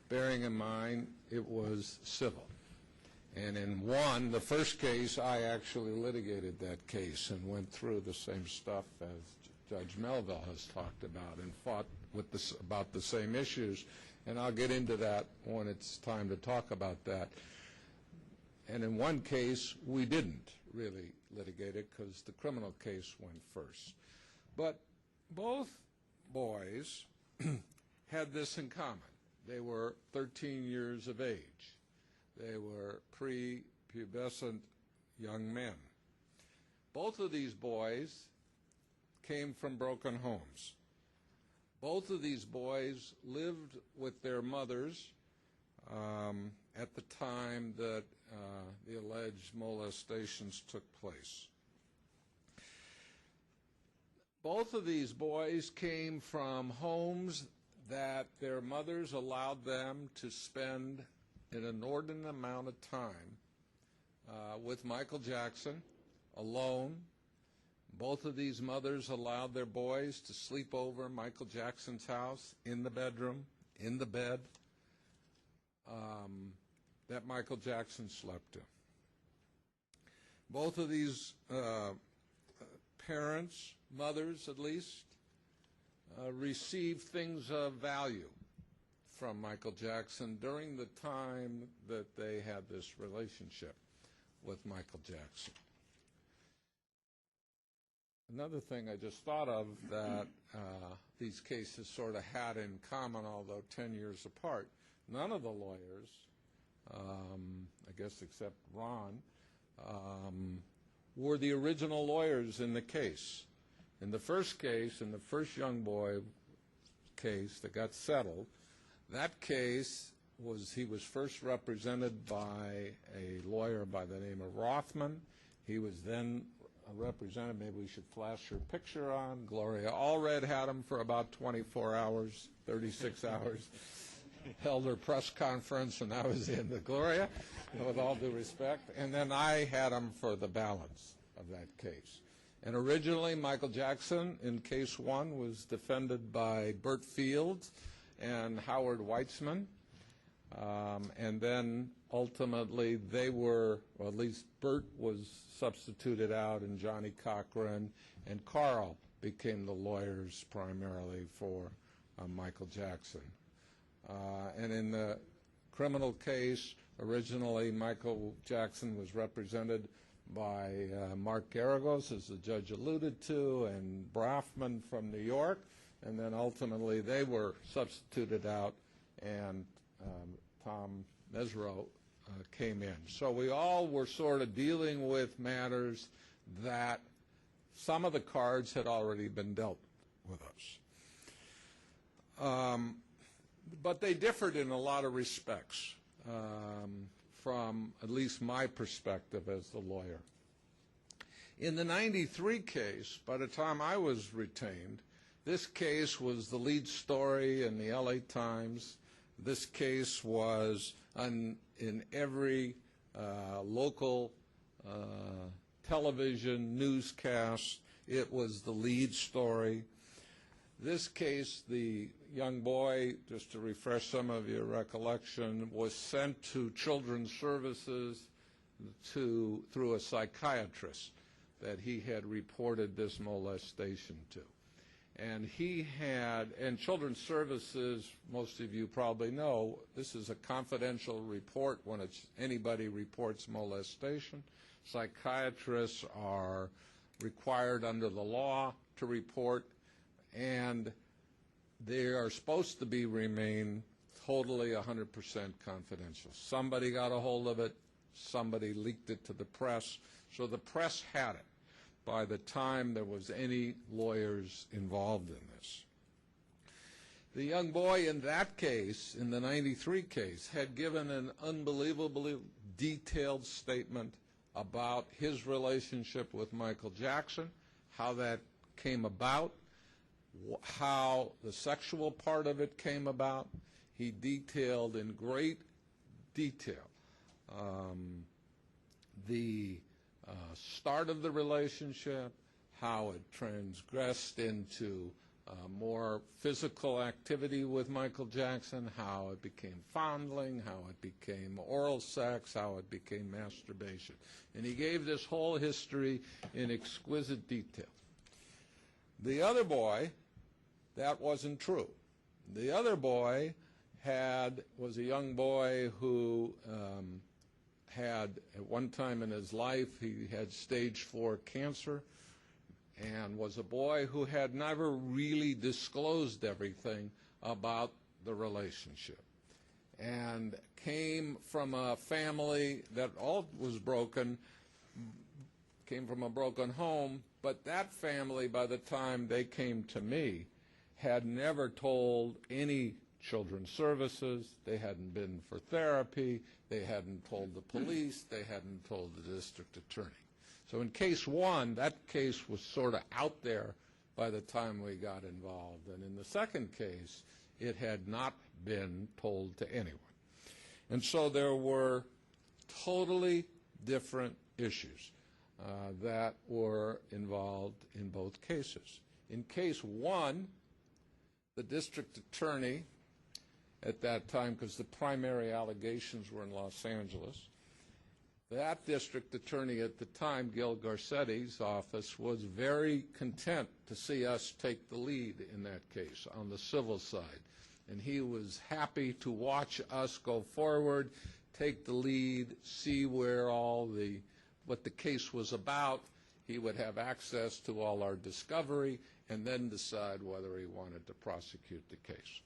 Speaker 4: Bearing in mind, it was civil. And in one, the first case, I actually litigated that case and went through the same stuff as Judge Melville has talked about and fought about the same issues. And I'll get into that when it's time to talk about that. And in one case, we didn't really litigate it because the criminal case went first. But both boys had this in common. They were 13 years of age. They were prepubescent young men. Both of these boys came from broken homes. Both of these boys lived with their mothers at the time that the alleged molestations took place. Both of these boys came from homes that their mothers allowed them to spend an inordinate amount of time with Michael Jackson alone. Both of these mothers allowed their boys to sleep over Michael Jackson's house, in the bedroom, in the bed that Michael Jackson slept in. Both of these parents, mothers at least, received things of value from Michael Jackson during the time that they had this relationship with Michael Jackson. Another thing I just thought of that these cases sort of had in common, although 10 years apart, none of the lawyers, I guess except Ron, were the original lawyers in the case. In the first case, in the first young boy case that got settled, that case he was first represented by a lawyer by the name of Rothman. He was then represented, maybe we should flash her picture on. Gloria Allred had him for about 24 hours, 36 hours. Held her press conference, and I was in the Gloria, with all due respect. And then I had him for the balance of that case. And originally, Michael Jackson, in case one, was defended by Burt Fields and Howard Weitzman. And then ultimately they were, or at least Bert was substituted out, and Johnny Cochran and Carl became the lawyers primarily for Michael Jackson. And in the criminal case, originally Michael Jackson was represented by Mark Garagos, as the judge alluded to, and Brafman from New York, and then ultimately they were substituted out, and Tom Mesereau came in. So we all were sort of dealing with matters that some of the cards had already been dealt with us. But they differed in a lot of respects from at least my perspective as the lawyer. In the '93 case, by the time I was retained, this case was the lead story in the LA Times. This case was in every local television newscast. It was the lead story. This case, the young boy, just to refresh some of your recollection, was sent to Children's Services through a psychiatrist that he had reported this molestation to. And he had, and Children's Services, most of you probably know, this is a confidential report when anybody reports molestation. Psychiatrists are required under the law to report, and they are supposed to remain totally 100% confidential. Somebody got a hold of it, somebody leaked it to the press, so the press had it by the time there was any lawyers involved in this. The young boy in that case, in the '93 case, had given an unbelievably detailed statement about his relationship with Michael Jackson, how that came about, how the sexual part of it came about. He detailed in great detail the start of the relationship, how it transgressed into more physical activity with Michael Jackson, how it became fondling, how it became oral sex, how it became masturbation. And he gave this whole history in exquisite detail. The other boy, that wasn't true. The other boy was a young boy who had, at one time in his life, he had stage 4 cancer, and was a boy who had never really disclosed everything about the relationship, and came from a family that all was broken, came from a broken home, but that family, by the time they came to me, had never told any Children's Services, they hadn't been for therapy, they hadn't told the police, they hadn't told the district attorney. So in case 1, that case was sort of out there by the time we got involved. And in the second case, it had not been told to anyone. And so there were totally different issues that were involved in both cases. In case 1, the district attorney at that time, because the primary allegations were in Los Angeles, that district attorney at the time, Gil Garcetti's office, was very content to see us take the lead in that case on the civil side. And he was happy to watch us go forward, take the lead, see where what the case was about. He would have access to all our discovery, and then decide whether he wanted to prosecute the case.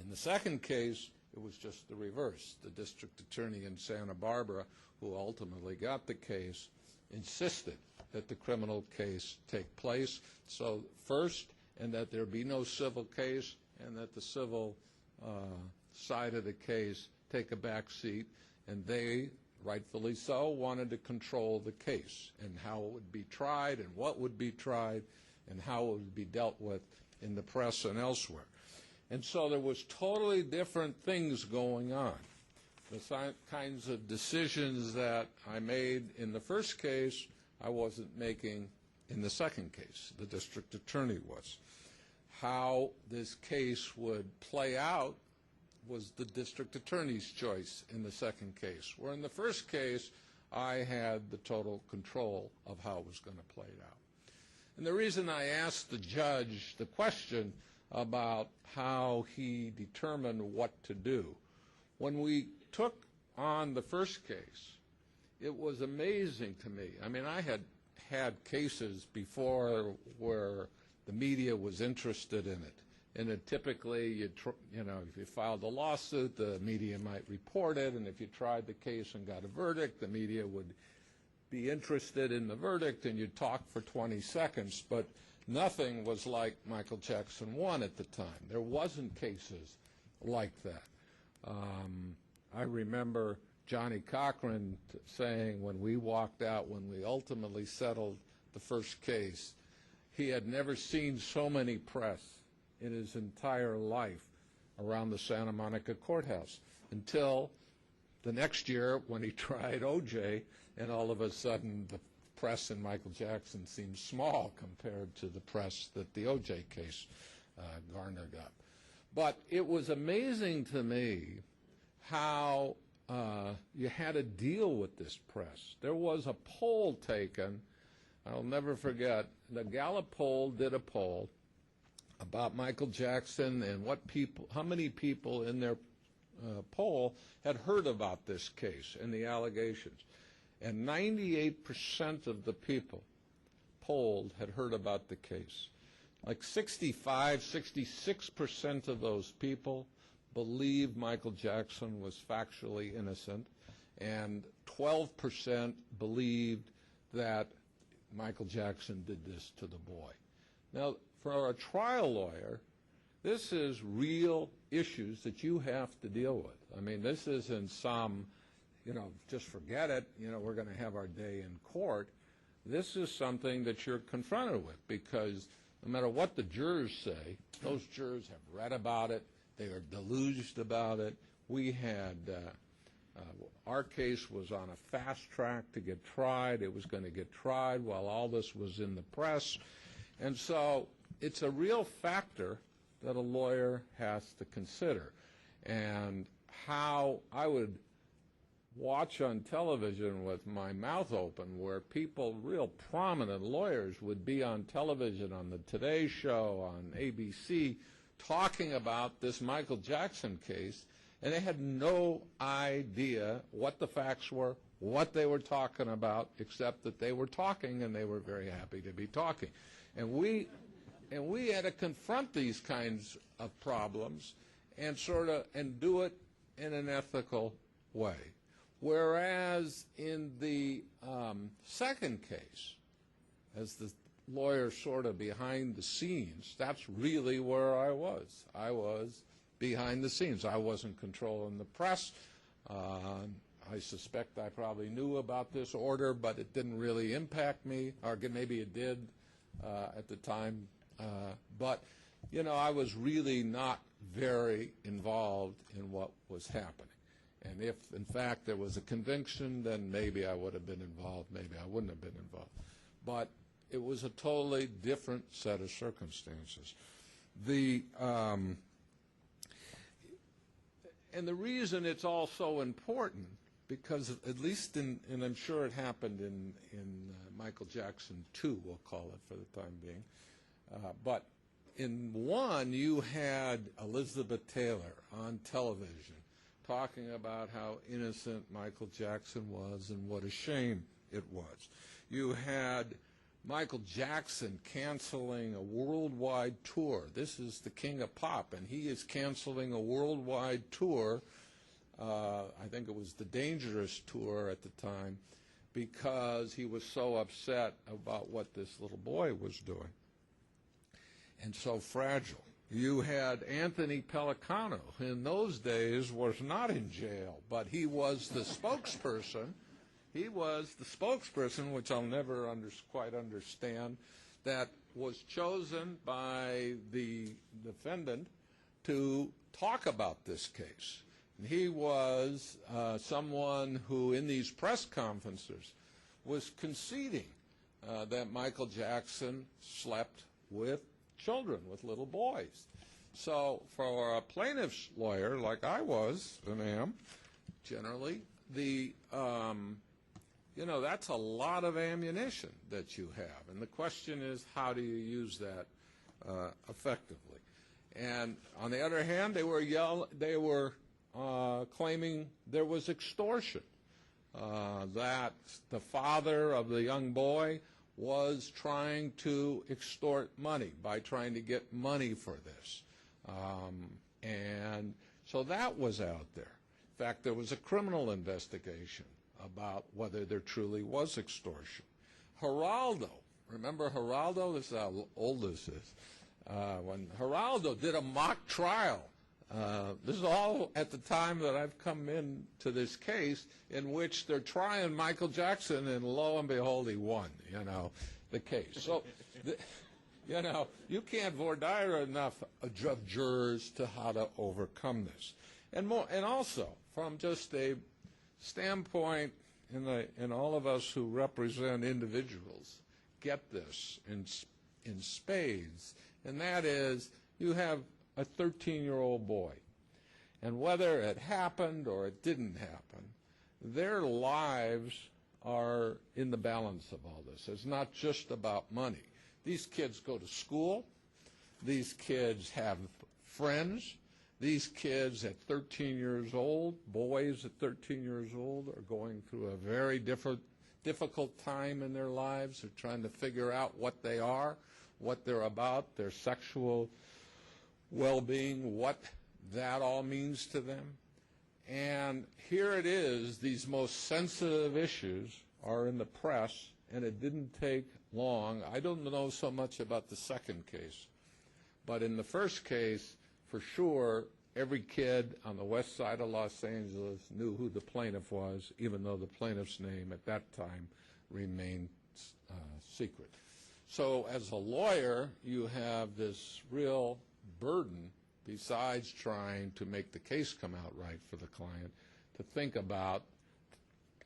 Speaker 4: In the second case, it was just the reverse. The district attorney in Santa Barbara, who ultimately got the case, insisted that the criminal case take place. So first, and that there be no civil case, and that the civil side of the case take a back seat, and they, rightfully so, wanted to control the case and how it would be tried and what would be tried and how it would be dealt with in the press and elsewhere. And so there was totally different things going on. The kinds of decisions that I made in the first case, I wasn't making in the second case. The district attorney was. How this case would play out was the district attorney's choice in the second case, where in the first case, I had the total control of how it was going to play out. And the reason I asked the judge the question about how he determined what to do, when we took on the first case, it was amazing to me. I mean, I had had cases before where the media was interested in it. And typically, if you filed a lawsuit, the media might report it, and if you tried the case and got a verdict, the media would be interested in the verdict, and you'd talk for 20 seconds. But nothing was like Michael Jackson 1 at the time. There wasn't cases like that. I remember Johnny Cochran saying when we walked out, when we ultimately settled the first case, he had never seen so many press in his entire life around the Santa Monica courthouse until the next year when he tried O.J., and all of a sudden the press in Michael Jackson seemed small compared to the press that the O.J. case garnered up. But it was amazing to me how you had to deal with this press. There was a poll taken, I'll never forget, the Gallup poll did a poll about Michael Jackson and how many people in their poll had heard about this case and the allegations. And 98% of the people polled had heard about the case. Like 66% of those people believed Michael Jackson was factually innocent, and 12% believed that Michael Jackson did this to the boy. Now, for a trial lawyer, this is real issues that you have to deal with. I mean, this isn't some, just forget it, we're going to have our day in court. This is something that you're confronted with, because no matter what the jurors say, those jurors have read about it, they are deluged about it. We had, our case was on a fast track to get tried. It was going to get tried while all this was in the press. And so it's a real factor that a lawyer has to consider. And how I would watch on television with my mouth open, where people, real prominent lawyers, would be on television on the Today Show, on ABC, talking about this Michael Jackson case, and they had no idea what the facts were, what they were talking about, except that they were talking, and they were very happy to be talking. And we had to confront these kinds of problems and do it in an ethical way. Whereas in the second case, as the lawyer sort of behind the scenes, that's really where I was. I was behind the scenes. I wasn't controlling the press. I suspect I probably knew about this order, but it didn't really impact me, or maybe it did at the time. But, I was really not very involved in what was happening. And if, in fact, there was a conviction, then maybe I would have been involved, maybe I wouldn't have been involved. But it was a totally different set of circumstances. And the reason it's all so important, because at least and I'm sure it happened in Michael Jackson 2, we'll call it for the time being, but in 1 you had Elizabeth Taylor on television talking about how innocent Michael Jackson was and what a shame it was. You had Michael Jackson canceling a worldwide tour. This is the king of pop, and he is canceling a worldwide tour. I think it was the Dangerous tour at the time, because he was so upset about what this little boy was doing and so fragile. You had Anthony Pellicano, who in those days was not in jail, but he was the spokesperson. He was the spokesperson, which I'll never quite understand, that was chosen by the defendant to talk about this case. And he was someone who, in these press conferences, was conceding that Michael Jackson slept with children, with little boys. So for a plaintiff's lawyer, like I was and am, generally, that's a lot of ammunition that you have. And the question is, how do you use that effectively? And on the other hand, they were claiming there was extortion, that the father of the young boy was trying to extort money by trying to get money for this. And so that was out there. In fact, there was a criminal investigation about whether there truly was extortion. Geraldo, remember Geraldo? This is how old this is. When Geraldo did a mock trial, this is all at the time that I've come into this case, in which they're trying Michael Jackson, and lo and behold, he won, the case. So, you can't voir dire enough of jurors to how to overcome this. And also, from just a standpoint, and all of us who represent individuals get this in spades, and that is, you have a 13-year-old boy, and whether it happened or it didn't happen, their lives are in the balance of all this. It's not just about money. These kids go to school. These kids have friends. These kids at 13 years old, boys at 13 years old, are going through a very difficult time in their lives. They're trying to figure out what they are, what they're about, their sexual well-being, what that all means to them. And here it is, these most sensitive issues are in the press, and it didn't take long. I don't know so much about the second case, but in the first case, for sure, every kid on the west side of Los Angeles knew who the plaintiff was, even though the plaintiff's name at that time remained secret. So as a lawyer, you have this real burden, besides trying to make the case come out right for the client, to think about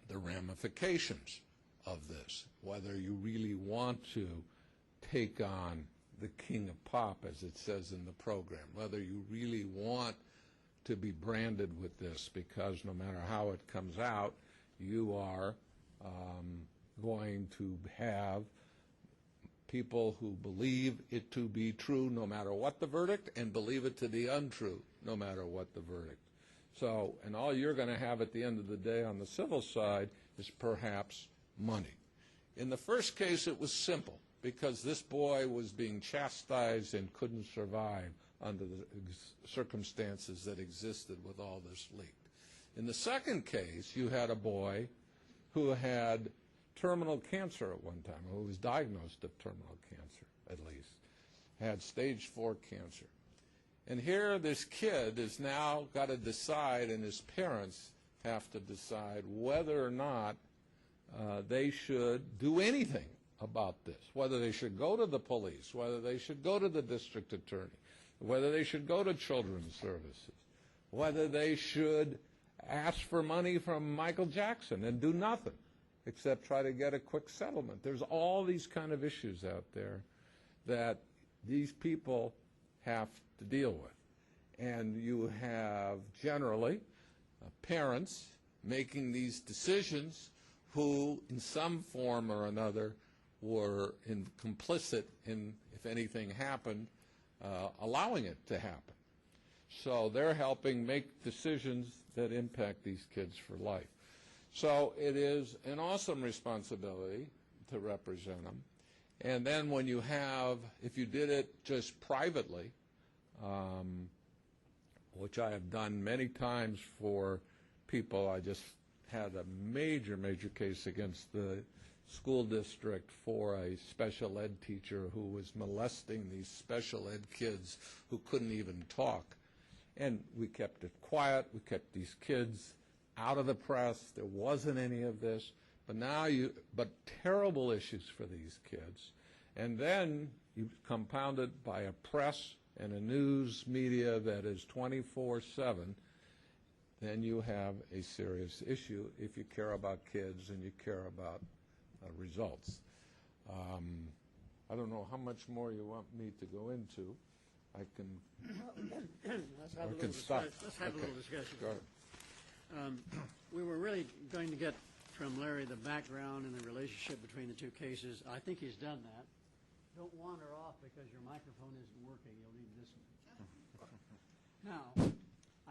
Speaker 4: the ramifications of this, whether you really want to take on the king of pop, as it says in the program, whether you really want to be branded with this, because no matter how it comes out, you are going to have people who believe it to be true no matter what the verdict, and believe it to be untrue no matter what the verdict. So, and all you're going to have at the end of the day on the civil side is perhaps money. In the first case, it was simple, because this boy was being chastised and couldn't survive under the circumstances that existed with all this leaked. In the second case, you had a boy who had terminal cancer at one time, who was diagnosed of terminal cancer, at least, had stage 4 cancer. And here this kid has now got to decide, and his parents have to decide whether or not they should do anything about this, whether they should go to the police, whether they should go to the district attorney, whether they should go to children's services, whether they should ask for money from Michael Jackson and do nothing except try to get a quick settlement. There's all these kind of issues out there that these people have to deal with. And you have generally parents making these decisions who, in some form or another, were complicit in, if anything happened, allowing it to happen. So they're helping make decisions that impact these kids for life. So it is an awesome responsibility to represent them. And then when you have, if you did it just privately, which I have done many times for people, I just had a major case against the school district for a special ed teacher who was molesting these special ed kids who couldn't even talk. And we kept it quiet. We kept these kids out of the press. There wasn't any of this. But now but terrible issues for these kids. And then you compound it by a press and a news media that is 24/7, then you have a serious issue if you care about kids and you care about results. I don't know how much more you want me to go into, I can,
Speaker 2: Let's have
Speaker 4: I
Speaker 2: a
Speaker 4: can
Speaker 2: little
Speaker 4: stop.
Speaker 2: discussion. Let's have a
Speaker 4: Okay.
Speaker 2: little discussion.
Speaker 4: Go ahead.
Speaker 2: We were really going to get from Larry the background and the relationship between the two cases. I think he's done that. Don't wander off because your microphone isn't working. You'll need this one. Now,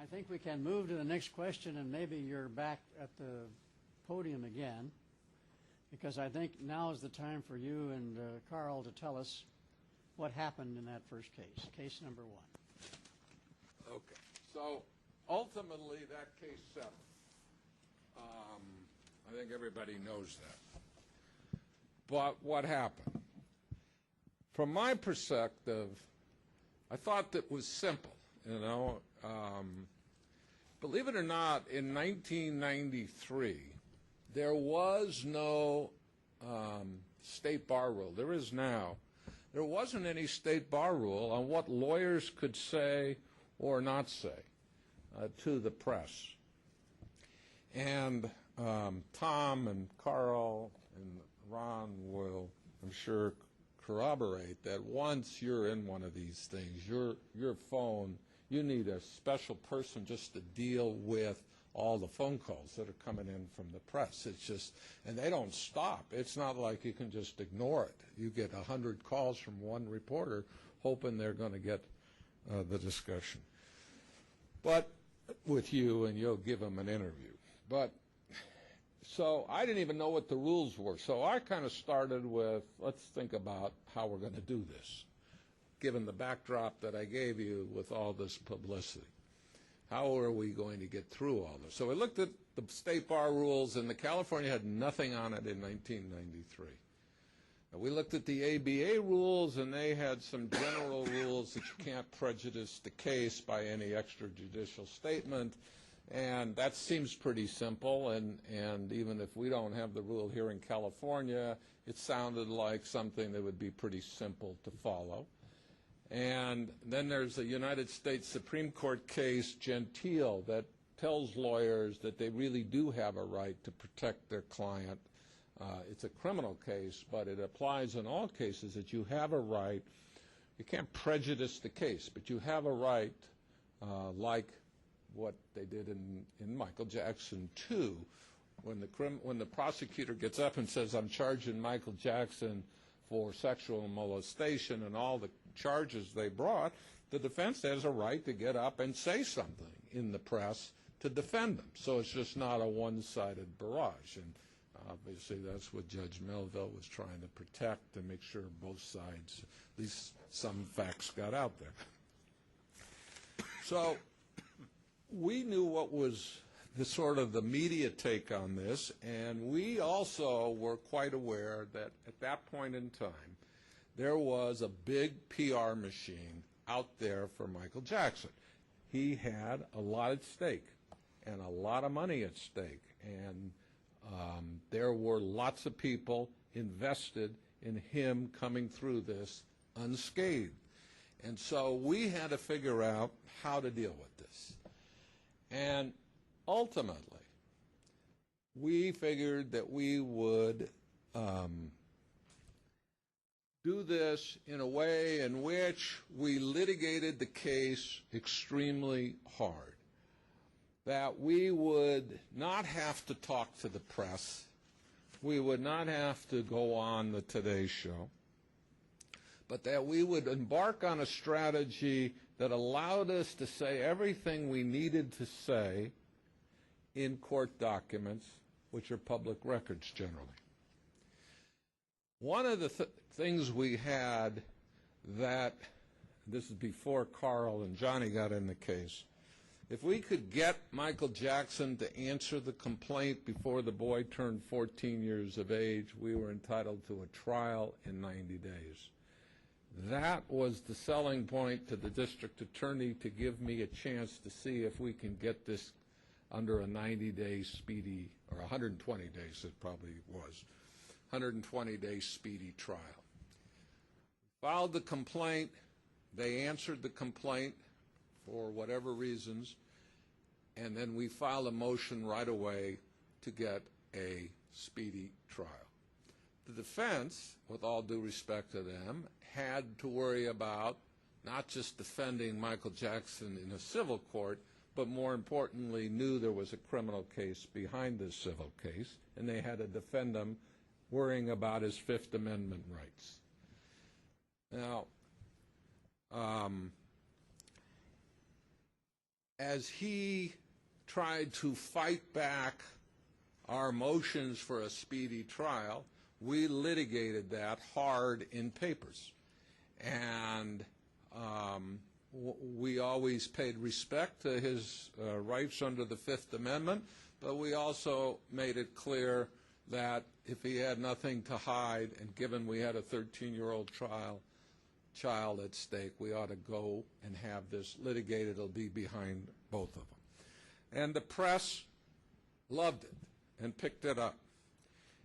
Speaker 2: I think we can move to the next question, and maybe you're back at the podium again, because I think now is the time for you and Carl to tell us what happened in that first case, case number 1.
Speaker 4: Okay, so ultimately, that case settled. I think everybody knows that. But what happened? From my perspective, I thought that was simple, you know. Believe it or not, in 1993, there was no state bar rule. There is now. There wasn't any state bar rule on what lawyers could say or not say to the press. And Tom and Carl and Ron will, I'm sure, corroborate that once you're in one of these things, your phone, you need a special person just to deal with all the phone calls that are coming in from the press. It's just, and they don't stop. It's not like you can just ignore it. You get 100 calls from one reporter hoping they're going to get the discussion. But with you, and you'll give them an interview. But so I didn't even know what the rules were. So I kind of started with, let's think about how we're going to do this, given the backdrop that I gave you with all this publicity. How are we going to get through all this? So we looked at the state bar rules, and the California had nothing on it in 1993. We looked at the ABA rules, and they had some general rules that you can't prejudice the case by any extrajudicial statement, and that seems pretty simple, and even if we don't have the rule here in California, it sounded like something that would be pretty simple to follow. And then there's a United States Supreme Court case, Gentile, that tells lawyers that they really do have a right to protect their client. It's a criminal case, but it applies in all cases that you have a right. You can't prejudice the case, but you have a right, like what they did in Michael Jackson 2, when the prosecutor gets up and says, I'm charging Michael Jackson for sexual molestation and all the charges they brought, the defense has a right to get up and say something in the press to defend them. So it's just not a one-sided barrage. And obviously that's what Judge Melville was trying to protect, to make sure both sides, at least some facts got out there. So we knew what was the sort of the media take on this, and we also were quite aware that at that point in time, there was a big PR machine out there for Michael Jackson. He had a lot at stake and a lot of money at stake, and there were lots of people invested in him coming through this unscathed. And so we had to figure out how to deal with this. And ultimately, we figured that we would do this in a way in which we litigated the case extremely hard, that we would not have to talk to the press, we would not have to go on the Today Show, but that we would embark on a strategy that allowed us to say everything we needed to say in court documents, which are public records generally. One of the things we had that, this is before Carl and Johnny got in the case, if we could get Michael Jackson to answer the complaint before the boy turned 14 years of age, we were entitled to a trial in 90 days. That was the selling point to the district attorney, to give me a chance to see if we can get this under a 90-day speedy, or 120 days it probably was, 120-day speedy trial. Filed the complaint. They answered the complaint for whatever reasons, and then we filed a motion right away to get a speedy trial. The defense, with all due respect to them, had to worry about not just defending Michael Jackson in a civil court, but more importantly knew there was a criminal case behind this civil case, and they had to defend him worrying about his Fifth Amendment rights. Now, as he tried to fight back our motions for a speedy trial, we litigated that hard in papers. And we always paid respect to his rights under the Fifth Amendment, but we also made it clear that if he had nothing to hide, and given we had a 13-year-old child at stake, we ought to go and have this litigated. It'll be behind both of them. And the press loved it and picked it up.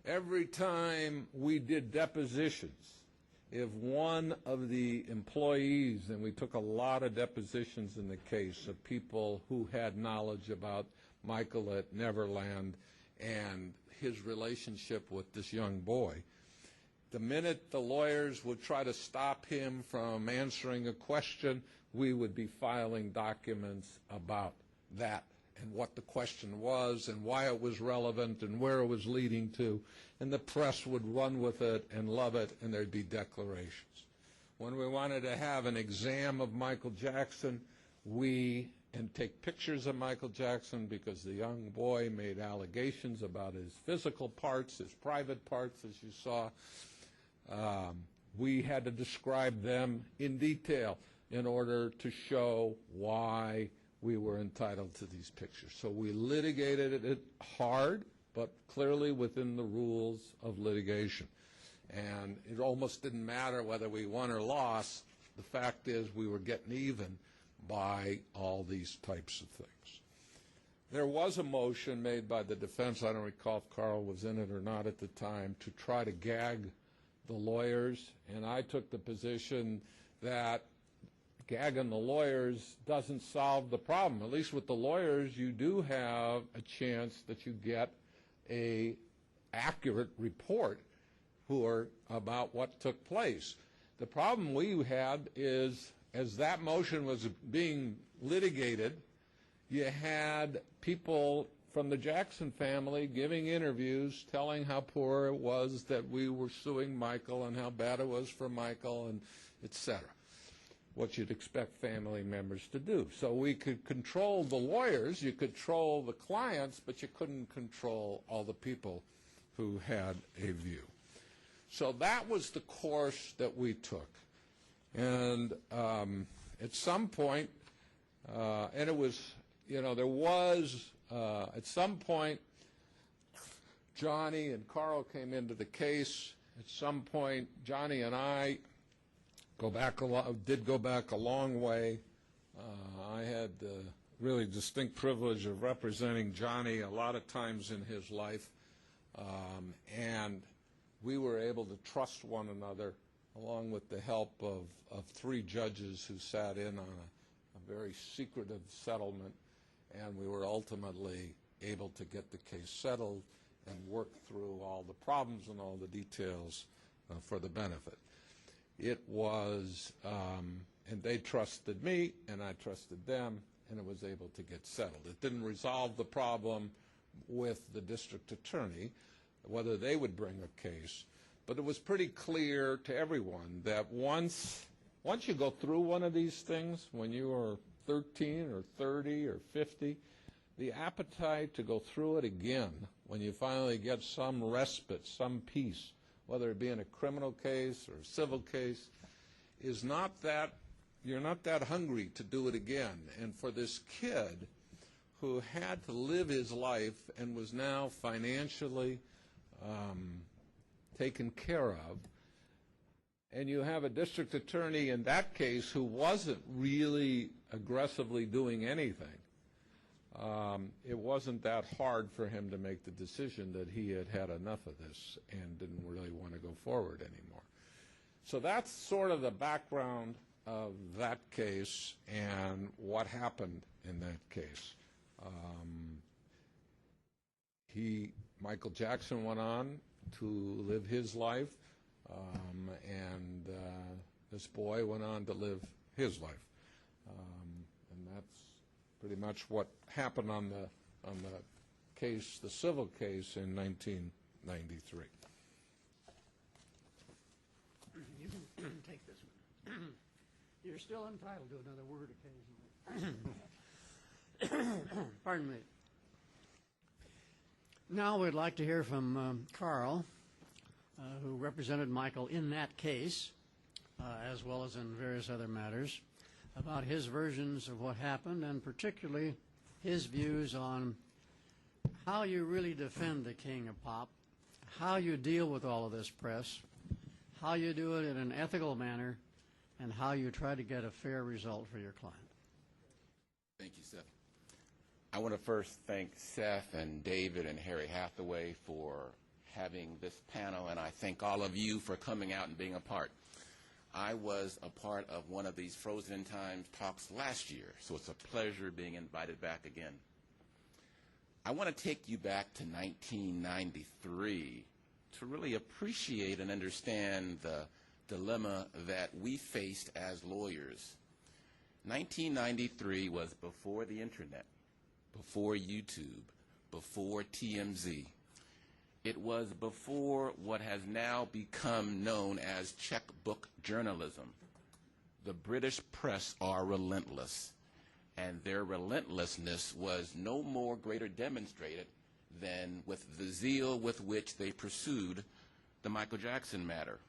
Speaker 4: Every time we did depositions, if one of the employees, and we took a lot of depositions in the case of people who had knowledge about Michael at Neverland and his relationship with this young boy, the minute the lawyers would try to stop him from answering a question, we would be filing documents about that and what the question was and why it was relevant and where it was leading to, and the press would run with it and love it, and there'd be declarations. When we wanted to have an exam of Michael Jackson, and take pictures of Michael Jackson, because the young boy made allegations about his physical parts, his private parts, as you saw, we had to describe them in detail in order to show why we were entitled to these pictures. So we litigated it hard, but clearly within the rules of litigation. And it almost didn't matter whether we won or lost. The fact is we were getting even by all these types of things. There was a motion made by the defense, I don't recall if Carl was in it or not at the time, to try to gag the lawyers, and I took the position that gagging the lawyers doesn't solve the problem. At least with the lawyers, you do have a chance that you get an accurate report about what took place. The problem we had is, as that motion was being litigated, you had people from the Jackson family giving interviews telling how poor it was that we were suing Michael and how bad it was for Michael, and et cetera. What you'd expect family members to do. So we could control the lawyers, you could control the clients, but you couldn't control all the people who had a view. So that was the course that we took. And at some point, and it was, there was, at some point, Johnny and Carl came into the case. At some point, Johnny and I did go back a long way. I had the really distinct privilege of representing Johnny a lot of times in his life, and we were able to trust one another, along with the help of three judges who sat in on a very secretive settlement, and we were ultimately able to get the case settled and work through all the problems and all the details for the benefit. It was, and they trusted me, and I trusted them, and it was able to get settled. It didn't resolve the problem with the district attorney, whether they would bring a case, but it was pretty clear to everyone that once you go through one of these things, when you are 13 or 30 or 50, the appetite to go through it again, when you finally get some respite, some peace, whether it be in a criminal case or a civil case, is not that, you're not that hungry to do it again. And for this kid who had to live his life and was now financially taken care of, and you have a district attorney in that case who wasn't really aggressively doing anything, it wasn't that hard for him to make the decision that he had had enough of this and didn't really want to go forward anymore. So that's sort of the background of that case and what happened in that case. Michael Jackson went on to live his life, and this boy went on to live his life. And that's pretty much what happened on the case, the civil case in 1993.
Speaker 2: You can take this one. You're still entitled to another word occasionally. Pardon me. Now we'd like to hear from Carl, who represented Michael in that case, as well as in various other matters, about his versions of what happened, and particularly his views on how you really defend the king of pop, how you deal with all of this press, how you do it in an ethical manner, and how you try to get a fair result for your client.
Speaker 5: Thank you, Seth. I want to first thank Seth and David and Harry Hathaway for having this panel, and I thank all of you for coming out and being a part. I was a part of one of these Frozen in Time talks last year, so it's a pleasure being invited back again. I want to take you back to 1993 to really appreciate and understand the dilemma that we faced as lawyers. 1993 was before the internet, before YouTube, before TMZ. It was before what has now become known as checkbook journalism. The British press are relentless, and their relentlessness was no more greater demonstrated than with the zeal with which they pursued the Michael Jackson matter.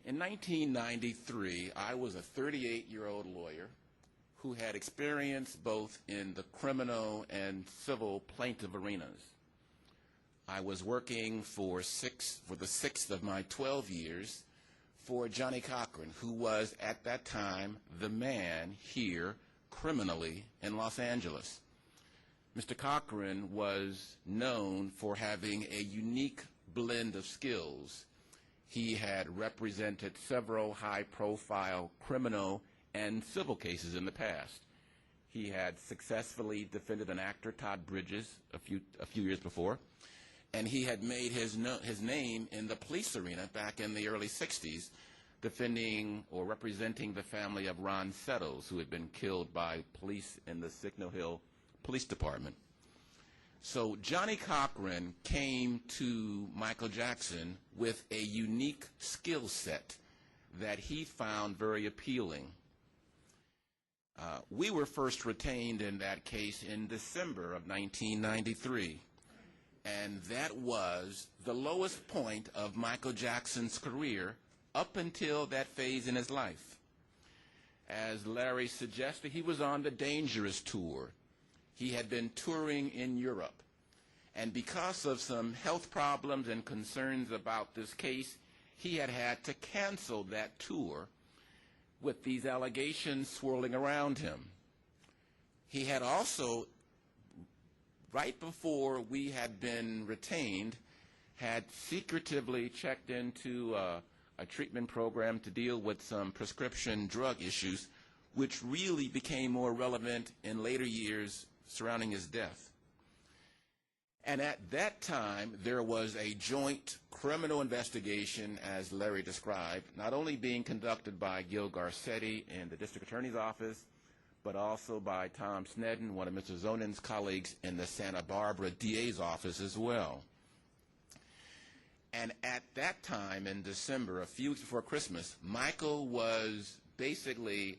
Speaker 5: In 1993, I was a 38-year-old lawyer who had experience both in the criminal and civil plaintiff arenas. I was working for the sixth of my 12 years for Johnnie Cochran, who was at that time the man here criminally in Los Angeles. Mr. Cochran was known for having a unique blend of skills. He had represented several high-profile criminal and civil cases in the past. He had successfully defended an actor, Todd Bridges, a few years before, and he had made his name in the police arena back in the early 60s, defending or representing the family of Ron Settles, who had been killed by police in the Signal Hill Police Department. So Johnnie Cochran came to Michael Jackson with a unique skill set that he found very appealing. We were first retained in that case in December of 1993, and that was the lowest point of Michael Jackson's career up until that phase in his life. As Larry suggested, he was on the Dangerous tour. He had been touring in Europe, and because of some health problems and concerns about this case, he had had to cancel that tour with these allegations swirling around him. He had also, right before we had been retained, had secretively checked into a treatment program to deal with some prescription drug issues, which really became more relevant in later years surrounding his death. And at that time, there was a joint criminal investigation, as Larry described, not only being conducted by Gil Garcetti in the district attorney's office, but also by Tom Sneddon, one of Mr. Zonin's colleagues in the Santa Barbara DA's office as well. And at that time in December, a few weeks before Christmas, Michael was basically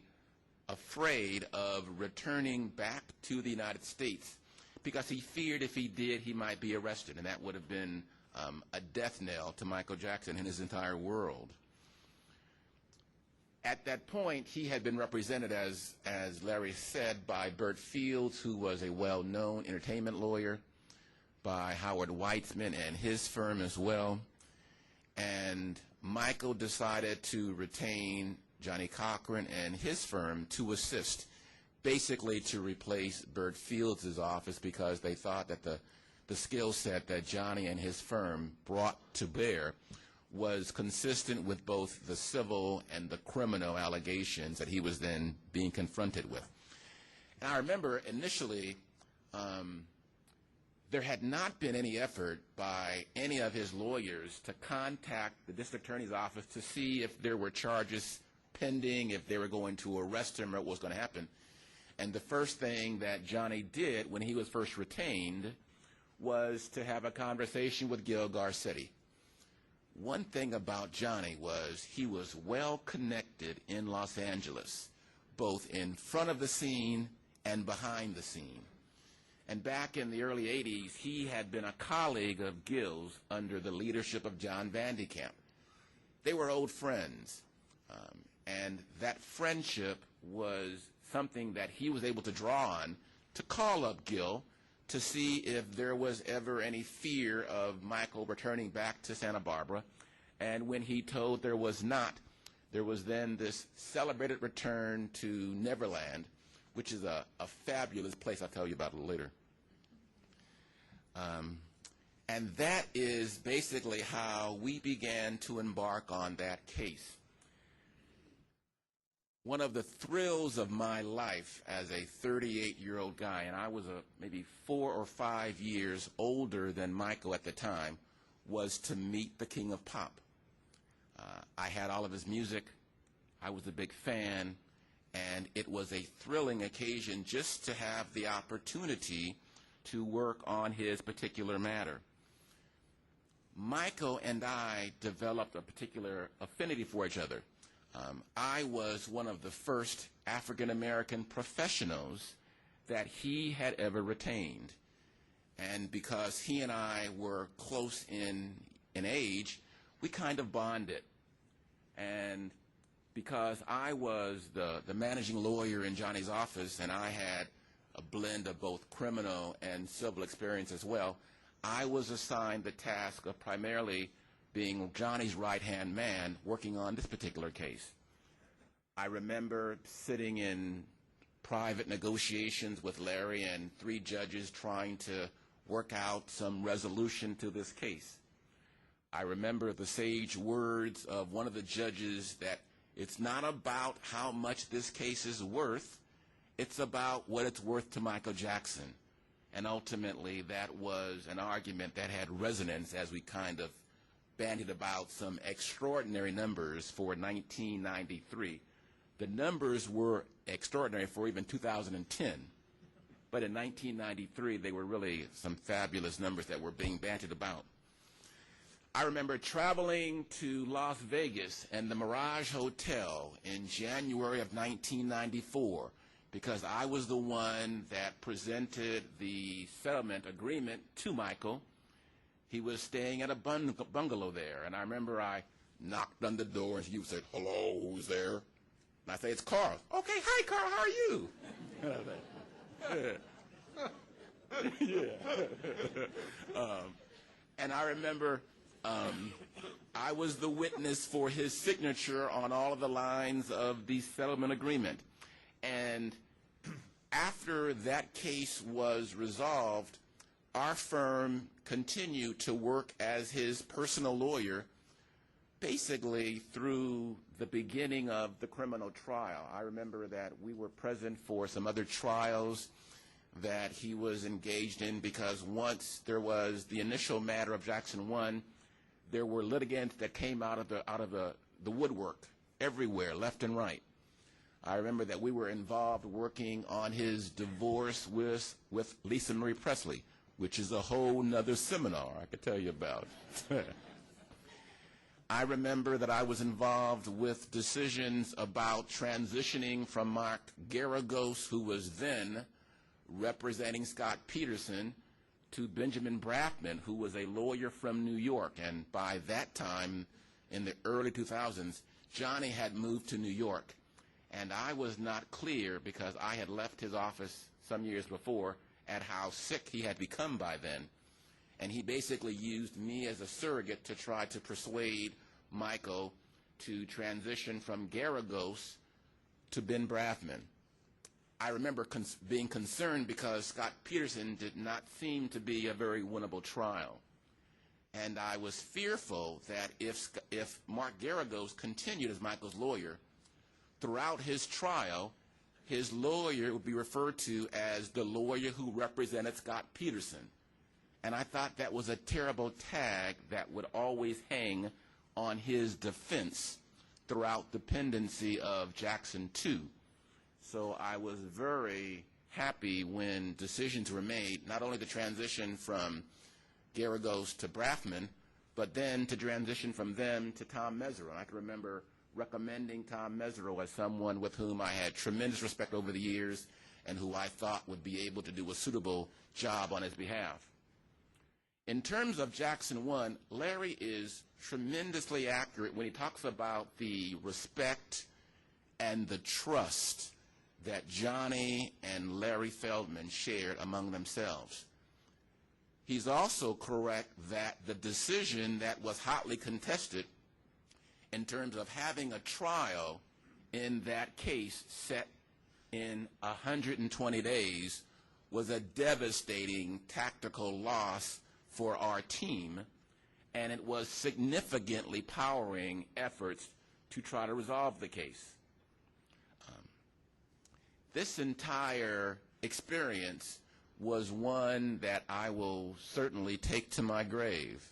Speaker 5: afraid of returning back to the United States because he feared if he did, he might be arrested, and that would have been a death knell to Michael Jackson and his entire world. At that point, he had been represented, as Larry said, by Bert Fields, who was a well-known entertainment lawyer, by Howard Weitzman and his firm as well. And Michael decided to retain Johnnie Cochran and his firm to assist, basically to replace Bert Fields' office, because they thought that the skill set that Johnnie and his firm brought to bear was consistent with both the civil and the criminal allegations that he was then being confronted with. And I remember initially there had not been any effort by any of his lawyers to contact the district attorney's office to see if there were charges pending, if they were going to arrest him or what was going to happen. And the first thing that Johnny did when he was first retained was to have a conversation with Gil Garcetti. One thing about Johnny was he was well connected in Los Angeles, both in front of the scene and behind the scene. And back in the early 80s, he had been a colleague of Gil's under the leadership of John Vandekamp. They were old friends, and that friendship was something that he was able to draw on to call up Gil to see if there was ever any fear of Michael returning back to Santa Barbara. And when he told there was not, there was then this celebrated return to Neverland, which is a fabulous place. I'll tell you about it later. And that is basically how we began to embark on that case. One of the thrills of my life as a 38-year-old guy, and I was maybe 4 or 5 years older than Michael at the time, was to meet the King of Pop. I had all of his music. I was a big fan, and it was a thrilling occasion just to have the opportunity to work on his particular matter. Michael and I developed a particular affinity for each other. I was one of the first African-American professionals that he had ever retained. And because he and I were close in age, we kind of bonded. And because I was the managing lawyer in Johnny's office and I had a blend of both criminal and civil experience as well, I was assigned the task of primarily being Johnny's right-hand man working on this particular case. I remember sitting in private negotiations with Larry and 3 judges trying to work out some resolution to this case. I remember the sage words of one of the judges that it's not about how much this case is worth, it's about what it's worth to Michael Jackson. And ultimately, that was an argument that had resonance as we kind of bandied about some extraordinary numbers for 1993. The numbers were extraordinary for even 2010. But in 1993, they were really some fabulous numbers that were being bandied about. I remember traveling to Las Vegas and the Mirage Hotel in January of 1994 because I was the one that presented the settlement agreement to Michael. He was staying at a bungalow there, and I remember I knocked on the door, and he said, "Hello, who's there?" And I say, "It's Carl." "Okay, hi, Carl, how are you?" And I remember I was the witness for his signature on all of the lines of the settlement agreement. And after that case was resolved, our firm continued to work as his personal lawyer basically through the beginning of the criminal trial. I remember that we were present for some other trials that he was engaged in because once there was the initial matter of Jackson 1, there were litigants that came out of the woodwork everywhere, left and right. I remember that we were involved working on his divorce with Lisa Marie Presley, which is a whole nother seminar I could tell you about. I remember that I was involved with decisions about transitioning from Mark Garagos, who was then representing Scott Peterson, to Benjamin Braffman, who was a lawyer from New York. And by that time, in the early 2000s, Johnny had moved to New York. And I was not clear, because I had left his office some years before, at how sick he had become by then. And he basically used me as a surrogate to try to persuade Michael to transition from Garagos to Ben Braffman. I remember being concerned because Scott Peterson did not seem to be a very winnable trial. And I was fearful that if Mark Garagos continued as Michael's lawyer, throughout his trial, his lawyer would be referred to as the lawyer who represented Scott Peterson. And I thought that was a terrible tag that would always hang on his defense throughout the pendency of Jackson 2. So I was very happy when decisions were made, not only to transition from Garagos to Braffman, but then to transition from them to Tom Mesereau. I can remember recommending Tom Mesereau as someone with whom I had tremendous respect over the years and who I thought would be able to do a suitable job on his behalf. In terms of Jackson 1, Larry is tremendously accurate when he talks about the respect and the trust that Johnny and Larry Feldman shared among themselves. He's also correct that the decision that was hotly contested in terms of having a trial in that case set in 120 days was a devastating tactical loss for our team, and it was significantly powering efforts to try to resolve the case. This entire experience was one that I will certainly take to my grave.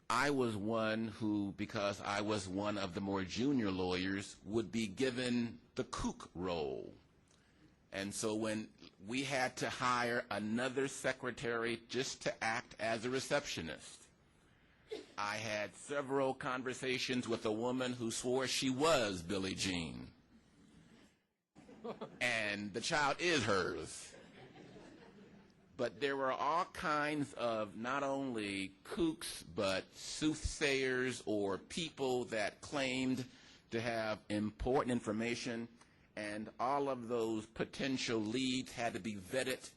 Speaker 5: I was one who, because I was one of the more junior lawyers, would be given the kook role. And so when we had to hire another secretary just to act as a receptionist, I had several conversations with a woman who swore she was Billie Jean. And the child is hers. But there were all kinds of not only kooks, but soothsayers or people that claimed to have important information, and all of those potential leads had to be vetted,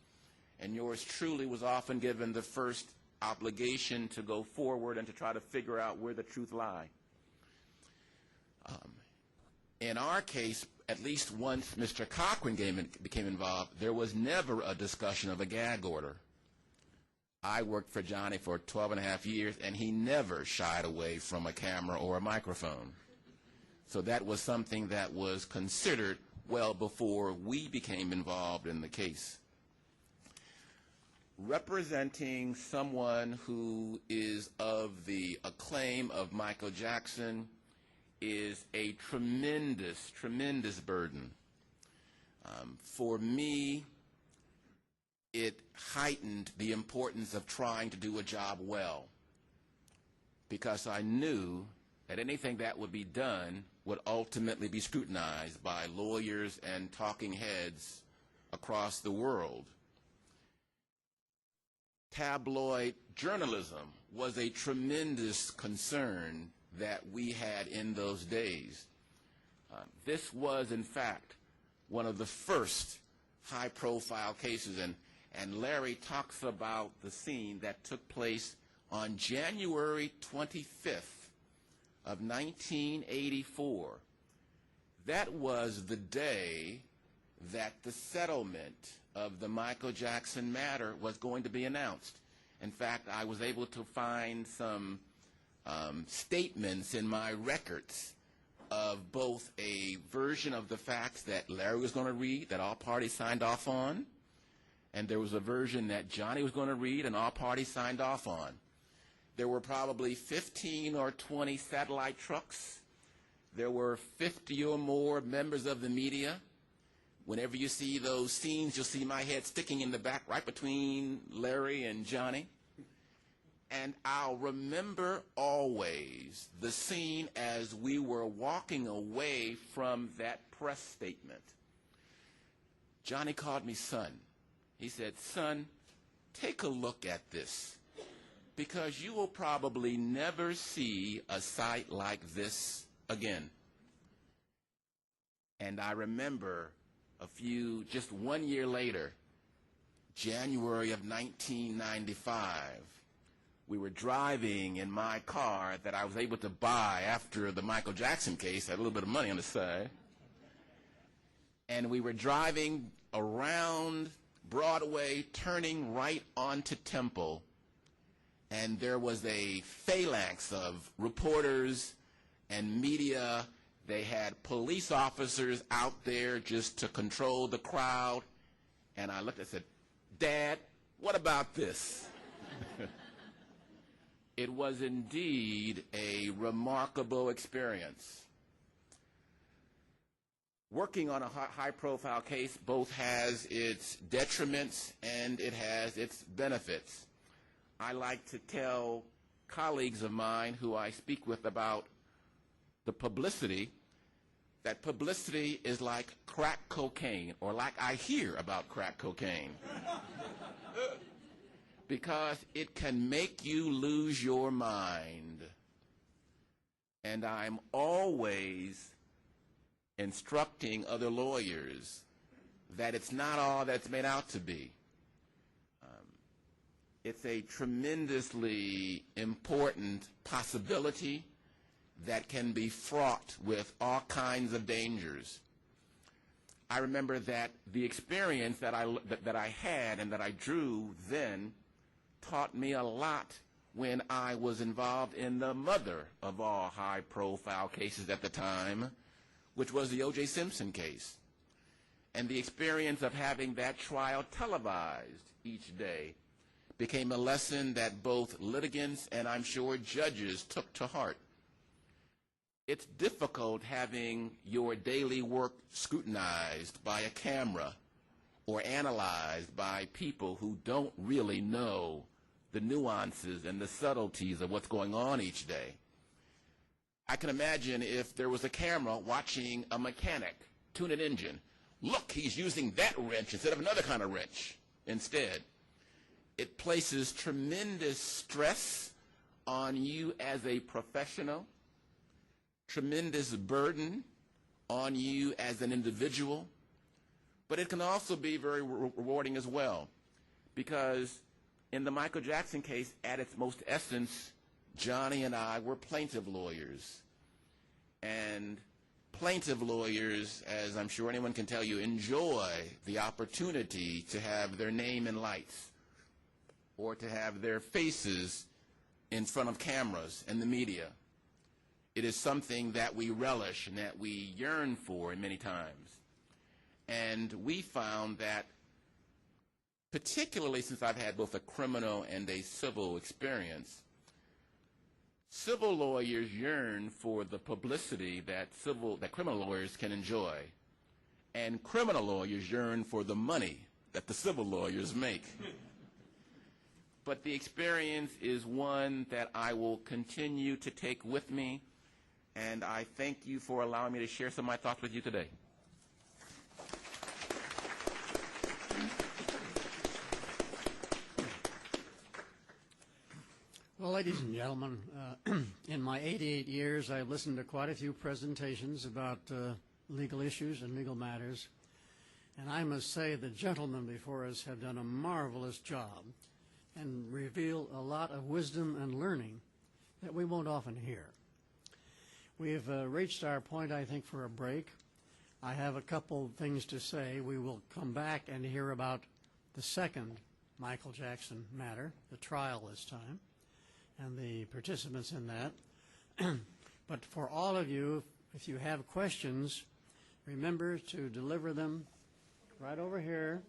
Speaker 5: and yours truly was often given the first obligation to go forward and to try to figure out where the truth lie. In our case, at least once Mr. Cochran became involved, there was never a discussion of a gag order. I worked for Johnny for 12 and a half years, and he never shied away from a camera or a microphone. So that was something that was considered well before we became involved in the case. Representing someone who is of the acclaim of Michael Jackson is a tremendous, tremendous burden. For me, it heightened the importance of trying to do a job well, because I knew that anything that would be done would ultimately be scrutinized by lawyers and talking heads across the world. Tabloid journalism was a tremendous concern that we had in those days. This was, in fact, one of the first high-profile cases, and Larry talks about the scene that took place on January 25th of 1984. That was the day that the settlement of the Michael Jackson matter was going to be announced. In fact, I was able to find some statements in my records of both a version of the facts that Larry was going to read, that all parties signed off on, and there was a version that Johnny was going to read and all parties signed off on. There were probably 15 or 20 satellite trucks. There were 50 or more members of the media. Whenever you see those scenes, you'll see my head sticking in the back right between Larry and Johnny. And I'll remember always the scene as we were walking away from that press statement. Johnny called me son. He said, "Son, take a look at this, because you will probably never see a sight like this again." And I remember just 1 year later, January of 1995, we were driving in my car that I was able to buy after the Michael Jackson case. I had a little bit of money on the side. And we were driving around Broadway, turning right onto Temple. And there was a phalanx of reporters and media. They had police officers out there just to control the crowd. And I looked and said, "Dad, what about this?" It was indeed a remarkable experience. Working on a high-profile case both has its detriments and it has its benefits. I like to tell colleagues of mine who I speak with about the publicity, that publicity is like crack cocaine, or like I hear about crack cocaine. Because it can make you lose your mind. And I'm always instructing other lawyers that it's not all that's made out to be. It's a tremendously important possibility that can be fraught with all kinds of dangers. I remember that the experience that I had and that I drew then taught me a lot when I was involved in the mother of all high-profile cases at the time, which was the O.J. Simpson case. And the experience of having that trial televised each day became a lesson that both litigants and I'm sure judges took to heart. It's difficult having your daily work scrutinized by a camera or analyzed by people who don't really know the nuances and the subtleties of what's going on each day. I can imagine if there was a camera watching a mechanic tune an engine. Look, he's using that wrench instead of another kind of wrench instead. It places tremendous stress on you as a professional, tremendous burden on you as an individual, but it can also be very rewarding as well, because in the Michael Jackson case, at its most essence, Johnny and I were plaintiff lawyers. And plaintiff lawyers, as I'm sure anyone can tell you, enjoy the opportunity to have their name in lights or to have their faces in front of cameras and the media. It is something that we relish and that we yearn for many times. And we found that, particularly since I've had both a criminal and a civil experience, civil lawyers yearn for the publicity that criminal lawyers can enjoy, and criminal lawyers yearn for the money that the civil lawyers make. But the experience is one that I will continue to take with me, and I thank you for allowing me to share some of my thoughts with you today.
Speaker 2: Well, ladies and gentlemen, in my 88 years, I've listened to quite a few presentations about legal issues and legal matters, and I must say the gentlemen before us have done a marvelous job and reveal a lot of wisdom and learning that we won't often hear. We've reached our point, I think, for a break. I have a couple things to say. We will come back and hear about the second Michael Jackson matter, the trial this time, and the participants in that. But for all of you, if you have questions, remember to deliver them right over here.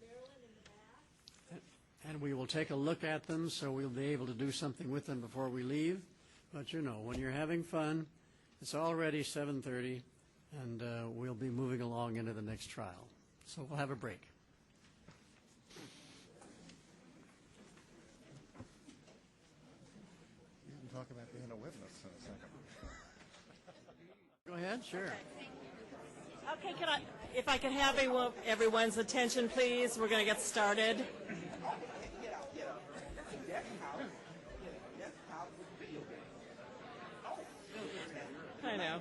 Speaker 2: And we will take a look at them so we'll be able to do something with them before we leave. But you know, when you're having fun, it's already 7:30, and we'll be moving along into the next trial. So we'll have a break.
Speaker 6: You can talk about being a witness in a second.
Speaker 2: Go ahead, sure.
Speaker 1: Okay, if I could have everyone's attention, please. We're going to get started. I know.